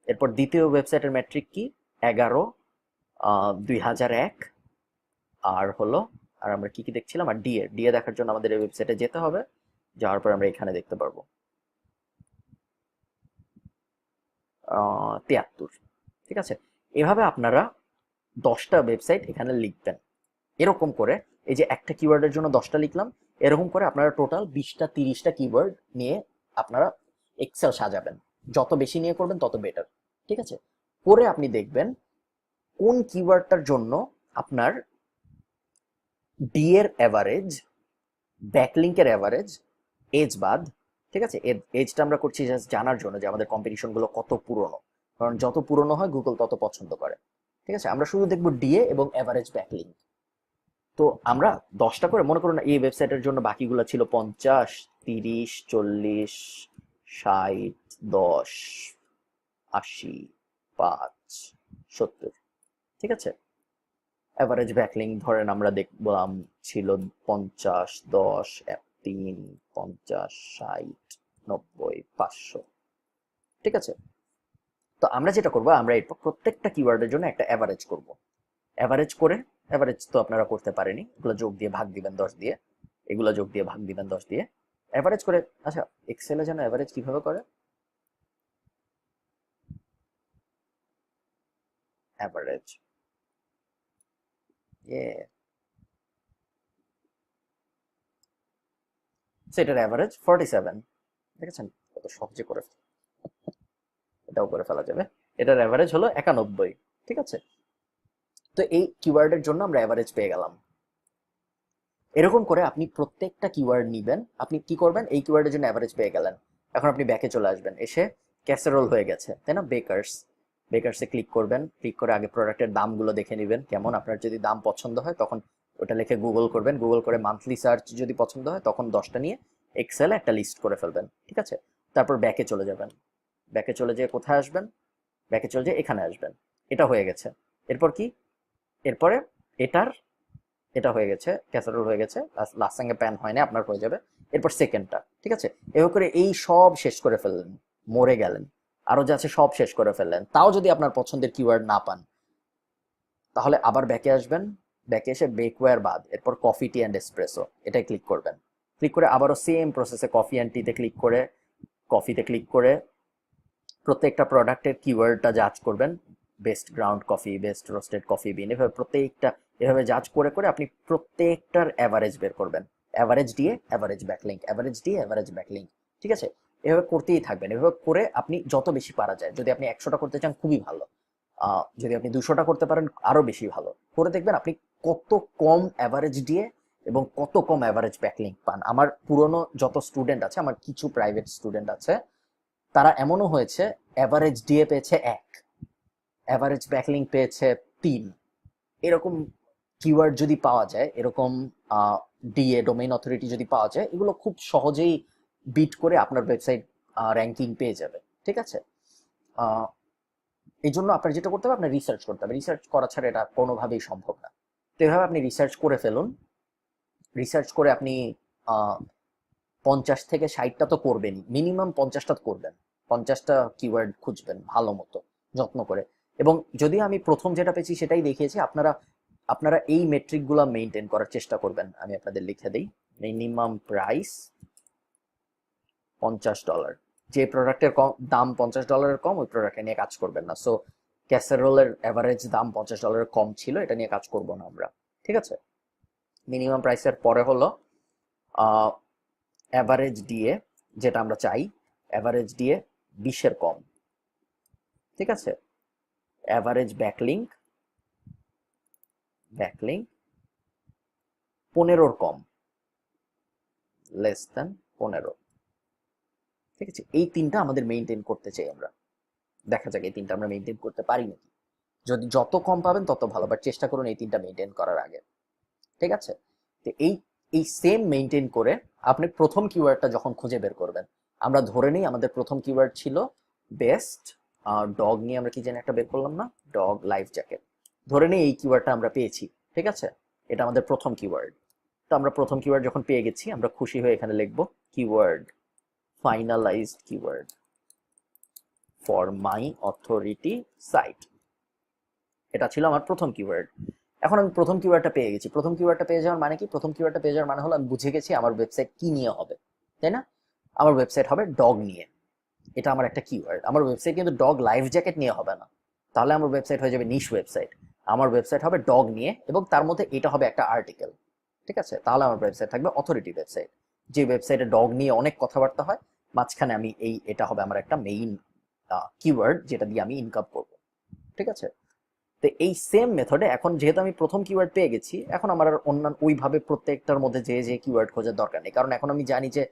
এরপর দ্বিতীয় ওয়েবসাইটের মেট্রিক কি? 11/2001। আর হলো, আর আমরা কি কি দেখছিলাম, আর ডিএ ডিএ দেখার জন্য আমাদের এই ওয়েবসাইটে যেতে হবে, যাওয়ার পর আমরা এখানে দেখতে পারবো 73। ঠিক আছে, এভাবে আপনারা 10টা ওয়েবসাইট এখানে লিখবেন। এরকম করে এই যে একটা কিওয়ার্ডের জন্য 10টা লিখলাম, এরকম করে আপনারা টোটাল 20টা 30টা কিওয়ার্ড নিয়ে আপনারা এক্সেল সাজাবেন। যত বেশি নিয়ে করবেন তত বেটার। ঠিক আছে, করে আপনি দেখবেন কোন কিওয়ার্ডটার জন্য আপনার ডি এর অ্যাভারেজ, ব্যাকলিংকের অ্যাভারেজ, এজ বাদ, ঠিক আছে, এজটা আমরা করছি জাস্ট জানার জন্য যে আমাদের কম্পিটিশনগুলো কত পুরনো, কারণ যত পুরনো হয় গুগল তত পছন্দ করে। ঠিক আছে, আমরা শুধু দেখবো ডিএ এবং অ্যাভারেজ ব্যাকলিংক। তো আমরা 10টা করে, মনে করুন এই ওয়েবসাইটের জন্য বাকিগুলো ছিল 50, 30, 40, 60, 10, 80, 5, 70। ঠিক আছে, অ্যাভারেজ ব্যাকলিং ধরেন আমরা দেখলাম ছিল 50, 10, 3, 50, 60, 90, 500। ঠিক আছে, তো আমরা যেটা করবো, আমরা এরপর প্রত্যেকটা কিওয়ার্ডের জন্য একটা অ্যাভারেজ করব। অ্যাভারেজ করে, অ্যাভারেজ তো আপনারা করতে পারেনি, এগুলো যোগ দিয়ে ভাগ দিবেন 10 দিয়ে, এগুলো যোগ দিয়ে ভাগ দিবেন 10 দিয়ে, অ্যাভারেজ করে। আচ্ছা, এক্সেলে যেন অ্যাভারেজ কিভাবে করে, অ্যাভারেজ, সেটার অ্যাভারেজ 47। দেখেছেন কত সহজে করে, এটাও করে ফেলা যাবে। এটার অ্যাভারেজ হলো 91। ঠিক আছে, তো এই কিওয়ার্ডের জন্য আমরা অ্যাভারেজ পেয়ে গেলাম। এরকম করে আপনি প্রত্যেকটা কিওয়ার্ড নিবেন, আপনি কি করবেন, এই কিওয়ার্ডের জন্য অ্যাভারেজ পেয়ে গেলেন, এখন আপনি ব্যাকে চলে আসবেন, এসে ক্যাসেরোল হয়ে গেছে তাই না, বেকার্স, বেকার্সে ক্লিক করবেন, ক্লিক করে আগে প্রোডাক্টের দামগুলো দেখে নেবেন কেমন, আপনার যদি দাম পছন্দ হয় তখন ওটা লিখে গুগল করবেন, গুগল করে মান্থলি সার্চ যদি পছন্দ হয় তখন 10টা নিয়ে এক্সেলে একটা লিস্ট করে ফেলবেন। ঠিক আছে, তারপর ব্যাকে চলে যাবেন, ব্যাকে চলে যেয়ে কোথায় আসবেন, ব্যাকে চলে যেয়ে এখানে আসবেন। এটা হয়ে গেছে, এরপর কি, এরপরে এটার, এটা হয়ে গেছে, ক্যাসারোল হয়ে গেছে, লাস্ট সঙ্গে প্যান হয় না, আপনার হয়ে যাবে। এরপর সেকেন্ডটা। ঠিক আছে, এভাবে করে এই সব শেষ করে ফেললেন, মরে গেলেন, আরো যা আছে সব শেষ করে ফেললেন, তাও যদি আপনার পছন্দের কিওয়ার্ড না পান, তাহলে আবার ব্যাকে আসবেন, ব্যাকে এসে বেকওয়্যার বাদ, এরপর কফি টি অ্যান্ড এসপ্রেসো এটাই ক্লিক করবেন। ক্লিক করে আবারও সেম প্রসেসে কফি অ্যান্ড টিতে ক্লিক করে, কফিতে ক্লিক করে প্রত্যেকটা প্রোডাক্টের কিওয়ার্ডটা জাজ করবেন, best ground coffee, best roasted coffee বিন, এভাবে প্রত্যেকটা, এভাবে জাজ করে করে আপনি প্রত্যেকটার অ্যাভারেজ বের করবেন, অ্যাভারেজ দিয়ে অ্যাভারেজ ব্যাকলিংক, অ্যাভারেজ দিয়ে অ্যাভারেজ ব্যাকলিংক। ঠিক আছে, এভাবে করতেই থাকবেন, এভাবে করে আপনি যত বেশি পারা যায়, যদি আপনি 100টা করতে চান খুবই ভালো, যদি আপনি 200টা করতে পারেন আরো বেশি ভালো, করে দেখবেন আপনি কত কম অ্যাভারেজ দিয়ে এবং কত কম অ্যাভারেজ ব্যাকলিংক পান। আমার পুরনো যত স্টুডেন্ট আছে, আমার কিছু প্রাইভেট স্টুডেন্ট আছে, তারা এমনও হয়েছে অ্যাভারেজ ডিএ পেয়েছে 1, অ্যাভারেজ ব্যাকলিং পেয়েছে 3। এরকম কিওয়ার্ড যদি পাওয়া যায়, এরকম ডিএ ডোমেইন অথরিটি যদি পাওয়া যায়, এগুলো খুব সহজেই বিট করে আপনার ওয়েবসাইট র্যাঙ্কিং পেয়ে যাবে। ঠিক আছে, এই জন্য আপনার যেটা করতে হবে, আপনার রিসার্চ করতে হবে, রিসার্চ করা ছাড়া এটা কোনোভাবেই সম্ভব না। তো এভাবে আপনি রিসার্চ করে ফেলুন, রিসার্চ করে আপনি 50 থেকে 60টা তো করবেনই, মিনিমাম 50টা করবেন, 50টা কিওয়ার্ড খুঁজবেন ভালো মতো যত্ন করে। এবং যদি আমি প্রথম যেটা পেয়েছি সেটাই দেখিয়েছি, আপনারা আপনারা এই মেট্রিকগুলো মেনটেন করার চেষ্টা করবেন। আমি আপনাদের লিখে দিই, মিনিমাম প্রাইস $50, যে প্রোডাক্টের দাম $50 কম, ওই প্রোডাক্টে নিয়ে কাজ করবেন না। সো ক্যাসারোলের অ্যাভারেজ দাম $50 কম ছিল, এটা নিয়ে কাজ করব না আমরা। ঠিক আছে, মিনিমাম প্রাইসের পরে হলো অ্যাভারেজ ডিএ, যেটা আমরা চাই, অ্যাভারেজ ডিএ 20-এর কম। ঠিক আছে, অ্যাভারেজ ব্যাকলিংক, ব্যাকলিংক 15-র কম, লেস দেন 15। ঠিক আছে, এই তিনটা আমাদের মেনটেন করতে চাই আমরা, দেখা যাক এই তিনটা আমরা মেনটেন করতে পারি নাকি। যদি যত কম পাবেন তত ভালো, বাট চেষ্টা করুন এই তিনটা মেনটেন করার আগে। ঠিক আছে? তো এই এই সেম মেনটেন করে আপনি প্রথম কিওয়ার্ডটা যখন খুঁজে বের করবেন, আমরা ধরে নিই আমাদের প্রথম কিওয়ার্ড ছিল বেস্ট ডগ নিয়ে আমরা কি জানি একটা বের করলাম না, ডগ লাইফ জ্যাকেট। ধরে নিই এই কিওয়ার্ডটা আমরা পেয়েছি। ঠিক আছে? এটা আমাদের প্রথম কিওয়ার্ড। তো আমরা প্রথম কিওয়ার্ড যখন পেয়ে গেছি, আমরা খুশি হয়ে এখানে লিখবো keyword finalised keyword for my authority site. এটা ছিল আমার প্রথম কিওয়ার্ড। এখন আমি প্রথম কিওয়ার্ডটা পেয়ে গেছি। প্রথম কিওয়ার্ডটা পেয়ে যাওয়ার মানে কি? প্রথম কিওয়ার্ডটা পেয়ে যাওয়ার মানে হলো আমি বুঝে গেছি আমার ওয়েবসাইট কি নিয়ে হবে, তাই না? আমার ওয়েবসাইট হবে ডগ নিয়ে। এটা আমার একটা কিওয়ার্ড। আমার ওয়েবসাইট কিন্তু ডগ লাইফ জ্যাকেট নিয়ে হবে না, তাহলে আমার ওয়েবসাইট হয়ে যাবে নিশ ওয়েবসাইট। আমার ওয়েবসাইট হবে ডগ নিয়ে, এবং তার মধ্যে এটা হবে একটা আর্টিকেল। ঠিক আছে? তাহলে আমার ওয়েবসাইট থাকবে অথরিটি ওয়েবসাইট, যে ওয়েবসাইটে ডগ নিয়ে অনেক কথাবার্তা হয়। মাঝখানে আমি এটা হবে আমার একটা মেইন কিওয়ার্ড, যেটা দিয়ে আমি ইনকাম করব। ঠিক আছে? তো এই সেম মেথডে এখন যেহেতু আমি প্রথম কিওয়ার্ড পেয়ে গেছি, এখন আমার আর অন্যান্য ওইভাবে প্রত্যেকটার মধ্যে যে যে কিওয়ার্ড খোঁজার দরকার নেই, কারণ এখন আমি জানি যে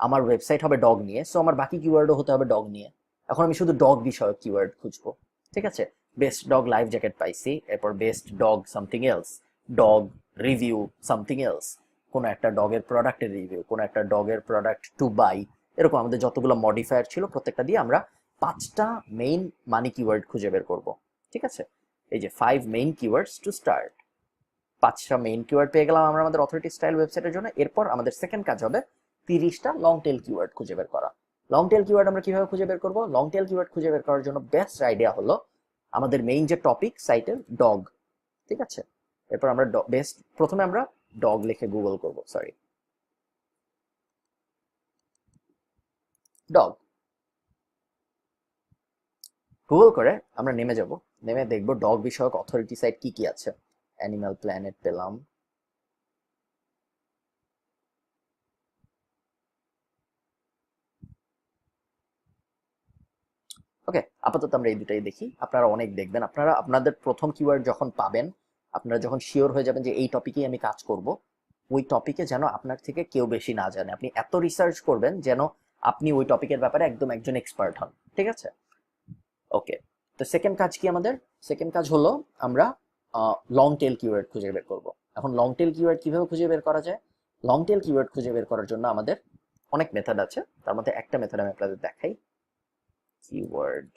আমার ওয়েবসাইট হবে ডগ নিয়ে, সো আমার বাকি কিওয়ার্ডও হতে হবে ডগ নিয়ে। এখন আমি শুধু ডগ বিষয়ক কিওয়ার্ড খুঁজবো। ঠিক আছে? বেস্ট ডগ লাইফ জ্যাকেট পাইছি, এরপর best dog something else, dog review something else, কোনো একটা ডগের প্রোডাক্টের রিভিউ, কোনো একটা ডগের প্রোডাক্ট টু বাই, এরকম আমাদের যতগুলো মডিফায়ার ছিল প্রত্যেকটা দিয়ে আমরা 5টা মেইন মানি কিওয়ার্ড খুঁজে বের করব। ঠিক আছে? এই যে 5 মেইন কিওয়ার্ডস টু স্টার্ট। 5টা মেইন কিওয়ার্ড পেয়ে গেলাম আমরা আমাদের অথরিটি স্টাইল ওয়েবসাইটের জন্য। এরপর আমাদের সেকেন্ড কাজ হবে 30টা লং টেল কিওয়ার্ড খুঁজে বের করা। লং টেল কিওয়ার্ড আমরা কিভাবে খুঁজে বের করব? লং টেল কিওয়ার্ড খুঁজে বের করার জন্য বেস্ট আইডিয়া হলো আমাদের মেইন যে টপিক সাইটের ডগ। ঠিক আছে? এরপর আমরা প্রথমে আমরা ডগ লিখে গুগল করব, সরি, ডগ গুগল করে আমরা নেমে যাব। নেমে দেখব ডগ বিষয়ক অথরিটি সাইট কি কি আছে। অ্যানিমাল প্ল্যানেট পেলাম, ওকে। আপাতত আমরা এই দুটাই দেখি, আপনারা অনেক দেখবেন। আপনারা আপনাদের প্রথম কিওয়ার্ড যখন পাবেন, আপনারা যখন শিওর হয়ে যাবেন যে এই টপিকেই আমি কাজ করব, ওই টপিকে যেন আপনার থেকে কেউ বেশি না জানে। আপনি এত রিসার্চ করবেন যেন আপনি ওই টপিকের ব্যাপারে একদম একজন এক্সপার্ট হন। ঠিক আছে? ওকে। তো সেকেন্ড কাজ কি আমাদের? সেকেন্ড কাজ হলো আমরা লং টেল কিওয়ার্ড খুঁজে বের করব। এখন লং টেল কিওয়ার্ড কিভাবে খুঁজে বের করা যায়? লং টেল কিওয়ার্ড খুঁজে বের করার জন্য আমাদের অনেক মেথড আছে, তার মধ্যে একটা মেথড আমি আপনাদের দেখাই। Keyword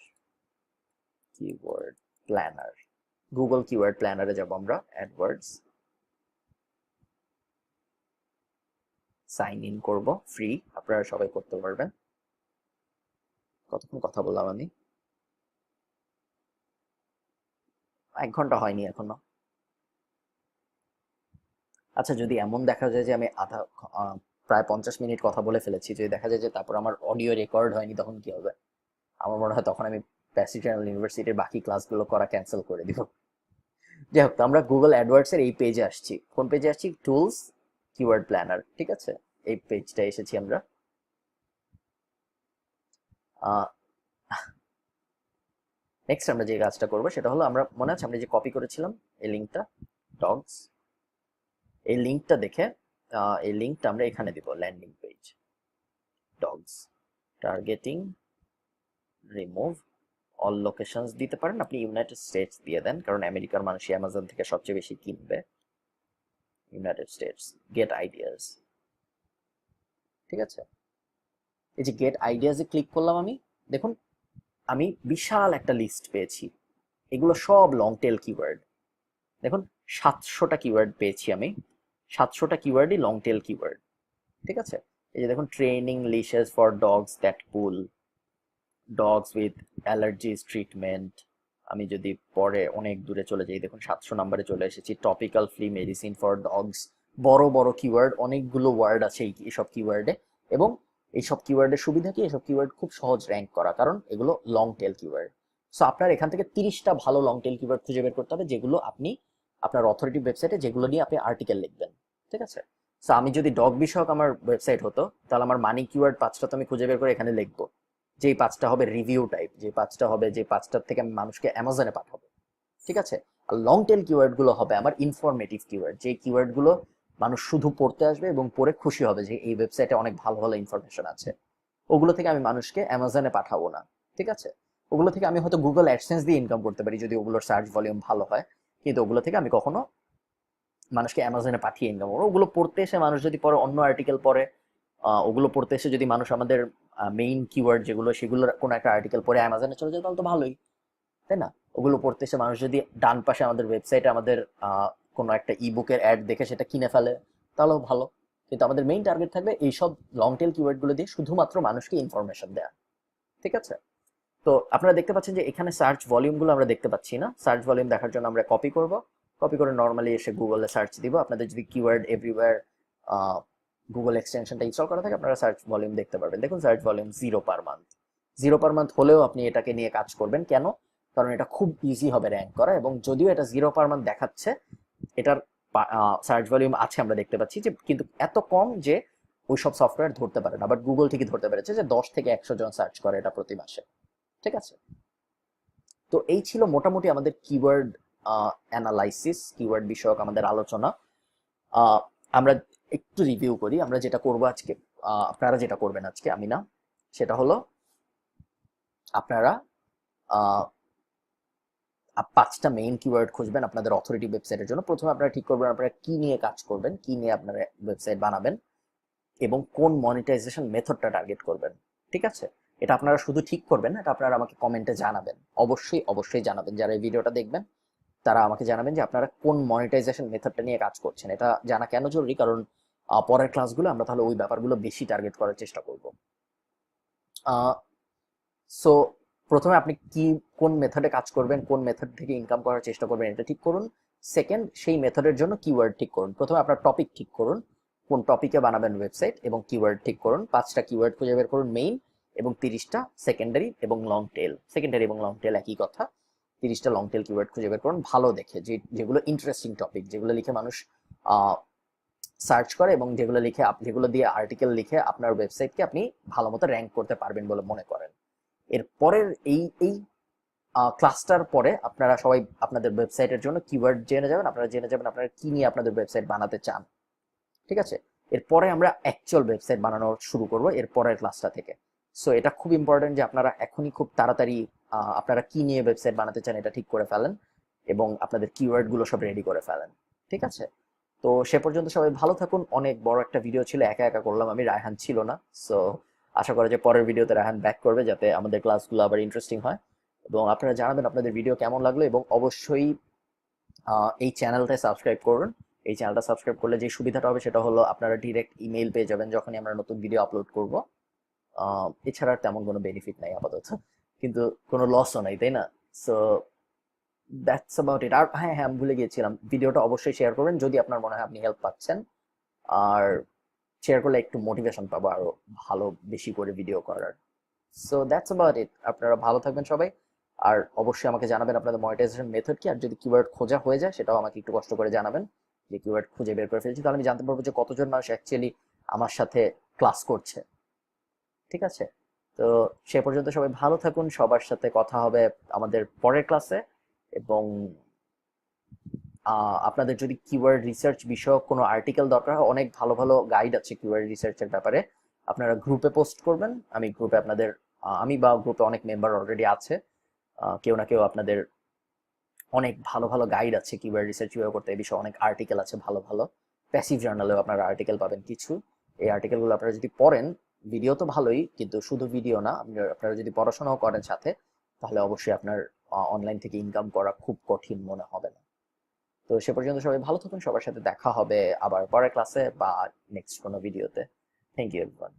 keyword planner. Google keyword প্ল্যানারে যাব আমরা, অ্যাডওয়ার্ডস, সাইন ইন করব, ফ্রি, আপনারা সবাই করতে পারবেন। কতক্ষণ কথা বললাম আমি? 1 ঘন্টা হয়নি এখনো। আচ্ছা, যদি এমন দেখা যায় যে আমি প্রায় 50 মিনিট কথা বলে ফেলেছি, যদি দেখা যায় যে তারপর আমার অডিও রেকর্ড হয়নি, তখন কি হবে? আমার মনে হয় তখন আমি প্যাসিভ চ্যানেল ইউনিভার্সিটির বাকি ক্লাসগুলো করা ক্যান্সেল করে দিব। যাই হোক, তো আমরা গুগল অ্যাডওয়ার্ডস এর এই পেজে আসছি। কোন পেজে আসছি? Tools, keyword planner. ঠিক আছে? এই পেজটা এসেছি আমরা। নেক্সট আমরা যে কাজটা করবো সেটা হলো, আমরা মনে আছে আমরা যে কপি করেছিলাম এই লিঙ্কটা, ডগস, এই লিঙ্কটা দেখে এই লিঙ্কটা আমরা এখানে দিব, landing page, dogs, targeting, remove all locations দিতে পারেন। আপনি ইউনাইটেড স্টেটস দিয়ে দেন, কারণ আমেরিকার মানুষই অ্যামাজন থেকে সবচেয়ে বেশি কিনবে। United States, get ideas. ঠিক আছে? এই যে গেট আইডিয়াসে ক্লিক করলাম আমি, দেখুন আমি বিশাল একটা লিস্ট পেয়েছি। এগুলো সব লং টেল কিওয়ার্ড। দেখুন 700টা কিওয়ার্ড পেয়েছি আমি। 700টা কিওয়ার্ডই লং টেল কিওয়ার্ড। ঠিক আছে? এই যে দেখুন, training leashes for dogs that pull, dogs with allergies treatment. আমি যদি পরে অনেক দূরে চলে যাই, দেখুন 700 নম্বরে চলে এসেছি। Topical flea medicine for dogs. বড় বড় কিওয়ার্ড, অনেকগুলো ওয়ার্ড আছে এইসব কিওয়ার্ডে, এবং এইসব কিওয়ার্ডের সুবিধা কি? এইসব কিওয়ার্ড খুব সহজ র্যাঙ্ক করা, কারণ এগুলো লং টেল কিওয়ার্ড। সো আপনার এখান থেকে 30টা ভালো লং টেল কিওয়ার্ড খুঁজে বের করতে হবে, যেগুলো আপনি আপনার অথরিটি ওয়েবসাইটে, যেগুলো নিয়ে আপনি আর্টিকেল লিখবেন। ঠিক আছে? সো আমি যদি ডগ বিষয়ক আমার ওয়েবসাইট হতো, তাহলে আমার মানি কিওয়ার্ড 5টা তো আমি খুঁজে বের করে এখানে লিখবো। যেই 5টা হবে রিভিউ টাইপ, যে 5টা হবে, যে 5টার থেকে আমি মানুষকে অ্যামাজনে পাঠাবো। ঠিক আছে? আর লং টেল কিওয়ার্ড গুলো হবে আমার ইনফরমেটিভ কিওয়ার্ড, যে কিওয়ার্ড গুলো মানুষ শুধু পড়তে আসবে এবং পড়ে খুশি হবে যে এই ওয়েবসাইটে অনেক ভালো ভালো ইনফরমেশন আছে। ওগুলো থেকে আমি মানুষকে অ্যামাজনে পাঠাবো না। ঠিক আছে? ওগুলো থেকে আমি হয়তো গুগল অ্যাডসেন্স দিয়ে ইনকাম করতে পারি যদি ওগুলোর সার্চ ভলিউম ভালো হয়, কিন্তু ওগুলো থেকে আমি কখনো মানুষকে অ্যামাজনে পাঠিয়ে ইনকাম করবো। ওগুলো পড়তে এসে মানুষ যদি পরে অন্য আর্টিকেল পড়ে, ওগুলো পড়তে এসে যদি মানুষ আমাদের মেইন কিওয়ার্ড যেগুলো সেগুলোর কোনো একটা আর্টিকেল পড়ে অ্যামাজনে চলে যায় তাহলে তো ভালোই, তাই না? ওগুলো পড়তে এসে মানুষ যদি ডান পাশে আমাদের ওয়েবসাইটে আমাদের কোনো একটা ইবুকের অ্যাড দেখে সেটা কিনে ফেলে তাহলেও ভালো। কিন্তু আমাদের মেইন টার্গেট থাকবে এইসব লং টেল কিওয়ার্ড গুলো দিয়ে শুধুমাত্র মানুষকে ইনফরমেশন দেয়া। ঠিক আছে? তো আপনারা দেখতে পাচ্ছেন যে এখানে সার্চ ভলিউম গুলো আমরা দেখতে পাচ্ছি না। সার্চ ভলিউম দেখার জন্য আমরা কপি করব, কপি করে নর্মালি এসে গুগলে সার্চ দিব। আপনাদের যদি কিওয়ার্ড এভরিওয়্যার গুগল এক্সটেনশনটা ইনস্টল করা থাকে আপনারা সার্চ ভলিউম দেখতে পারবেন। দেখুন search volume 0 per month. 0 per month হলেও আপনি এটাকে নিয়ে কাজ করবেন। কেন? কারণ এটা খুব ইজি হবে র্যাঙ্ক করা, এবং যদিও এটা 0 পার মান্থ দেখাচ্ছে, এটার সার্চ ভলিউম আছে আমরা দেখতে পাচ্ছি যে, কিন্তু এত কম যে ওই সব সফটওয়্যার ধরতে পারে না। বাট গুগল ঠিকই ধরতে পেরেছে যে 10 থেকে 100 জন সার্চ করে এটা প্রতি মাসে। ঠিক আছে? তো এই ছিল মোটামুটি আমাদের কিওয়ার্ড অ্যানালাইসিস, কিওয়ার্ড বিষয়ক আমাদের আলোচনা। আমরা একটু রিভিউ করি। আমরা যেটা করব আজকে, আপনারা যেটা করবেন আজকে, আমি না, সেটা হলো আপনারা 5টা মেইন কিওয়ার্ড খুঁজবেন আপনাদের অথরিটি ওয়েবসাইটের জন্য। প্রথমে আপনারা ঠিক করবেন আপনারা কি নিয়ে কাজ করবেন, কি নিয়ে আপনারা ওয়েবসাইট বানাবেন, এবং কোন মনিটাইজেশন মেথডটা টার্গেট করবেন। ঠিক আছে? এটা আপনারা শুধু ঠিক করবেন না, এটা আপনারা আমাকে কমেন্টে জানাবেন। অবশ্যই অবশ্যই জানাবেন। যারা এই ভিডিওটা দেখবেন তারা আমাকে জানাবেন যে আপনারা কোন মনিটাইজেশন মেথডটা নিয়ে কাজ করছেন। এটা জানা কেন জরুরি? কারণ পরের ক্লাসগুলো আমরা তাহলে ওই ব্যাপারগুলো বেশি টার্গেট করার চেষ্টা করব। সো প্রথমে আপনি কোন মেথডে কাজ করবেন, কোন মেথড থেকে ইনকাম করার চেষ্টা করবেন এটা ঠিক করুন। সেকেন্ড, সেই মেথডের জন্য কিওয়ার্ড ঠিক করুন। প্রথমে আপনার টপিক ঠিক করুন, কোন টপিকে বানাবেন ওয়েবসাইট, এবং কিওয়ার্ড ঠিক করুন। 5টা কিওয়ার্ড খুঁজে বের করুন মেইন, এবং 30টা সেকেন্ডারি এবং লং টেল। সেকেন্ডারি এবং লং টেল একই কথা। 30টা লং টেল কিওয়ার্ড খুঁজে বের করুন ভালো দেখে, যেগুলো ইন্টারেস্টিং টপিক, যেগুলো লিখে মানুষ সার্চ করে, এবং যেগুলো দিয়ে আর্টিকেল লিখে আপনার ওয়েবসাইটকে আপনি ভালো মতো র্যাঙ্ক করতে পারবেন বলে মনে করেন। এর পরের এই ক্লাসটার পরে আপনারা সবাই আপনাদের ওয়েবসাইটের জন্য কিওয়ার্ড জেনে যাবেন। আপনারা জেনে যাবেন আপনারা কি নিয়ে আপনাদের ওয়েবসাইট বানাতে চান। ঠিক আছে? এরপরে আমরা অ্যাকচুয়াল ওয়েবসাইট বানানো শুরু করব এর পরের ক্লাসটা থেকে। সো এটা খুব ইম্পর্টেন্ট যে আপনারা এখনই খুব তাড়াতাড়ি আপনারা কি নিয়ে ওয়েবসাইট বানাতে চান এটা ঠিক করে ফেলেন, এবং আপনাদের কিওয়ার্ড গুলো সব রেডি করে ফেলেন। ঠিক আছে? তো সে পর্যন্ত সবাই ভালো থাকুন। অনেক বড় একটা ভিডিও ছিল, একা একা করলাম আমি, রায়হান ছিল না। সো আশা করা যে পরের ভিডিওতে রায়হান ব্যাক করবে যাতে আমাদের ক্লাসগুলো আবার ইন্টারেস্টিং হয়। এবং আপনারা জানাবেন আপনাদের ভিডিও কেমন লাগলো, এবং অবশ্যই এই চ্যানেলটায় সাবস্ক্রাইব করুন। এই চ্যানেলটা সাবস্ক্রাইব করলে যে সুবিধাটা হবে সেটা হলো আপনারা ডিরেক্ট ইমেইল পেয়ে যাবেন যখনই আমরা নতুন ভিডিও আপলোড করব। এছাড়া আর তেমন কোনো বেনিফিট নাই আপাতত, কিন্তু কোনো লসও নাই, তাই না? So that's about it. আর হ্যাঁ হ্যাঁ, আমি ভুলে গিয়েছিলাম, ভিডিওটা অবশ্যই শেয়ার করবেন যদি আপনার মনে হয় আপনি হেল্প পাচ্ছেন। আর শেয়ার করলে একটু মোটিভেশন পাবো আরো ভালো বেশি করে ভিডিও করার। সো দ্যাটস অ্যাবাউট ইট। আপনারা ভালো থাকবেন সবাই। আর অবশ্যই আমাকে জানাবেন আপনাদের মনিটাইজেশন মেথড কি, আর যদি কিওয়ার্ড খোঁজা হয়ে যায় সেটাও আমাকে একটু কষ্ট করে জানাবেন, যে কিওয়ার্ড খুঁজে বের করে ফেলছি, তাহলে আমি জানতে পারবো যে কতজন মানুষ অ্যাকচুয়ালি আমার সাথে ক্লাস করছে। ঠিক আছে? তো সে পর্যন্ত সবাই ভালো থাকুন। সবার সাথে কথা হবে আমাদের পরের ক্লাসে। এবং আপনাদের যদি কিওয়ার্ড রিসার্চ বিষয়ক কোনো আর্টিকেল দরকার হয়, অনেক ভালো ভালো গাইড আছে কিওয়ার্ড রিসার্চের ব্যাপারে, আপনারা গ্রুপে পোস্ট করবেন। আমি গ্রুপে আপনাদের আমি বা গ্রুপে অনেক মেম্বার অলরেডি আছে, কেউ না কেউ আপনাদের অনেক ভালো ভালো গাইড আছে কিওয়ার্ড রিসার্চ কিভাবে করতে, এই বিষয়ে অনেক আর্টিকেল আছে ভালো ভালো। প্যাসিভ জার্নালেও আপনারা আর্টিকেল পাবেন কিছু। এই আর্টিকেলগুলো আপনারা যদি পড়েন, ভিডিও তো ভালোই, কিন্তু শুধু ভিডিও না, আপনারা যদি পড়াশোনাও করেন সাথে, তাহলে অবশ্যই আপনার অনলাইন থেকে ইনকাম করা খুব কঠিন মনে হবে না। তো সে পর্যন্ত সবাই ভালো থাকুন। সবার সাথে দেখা হবে আবার পরের ক্লাসে বা নেক্সট কোনো ভিডিওতে। Thank you everyone.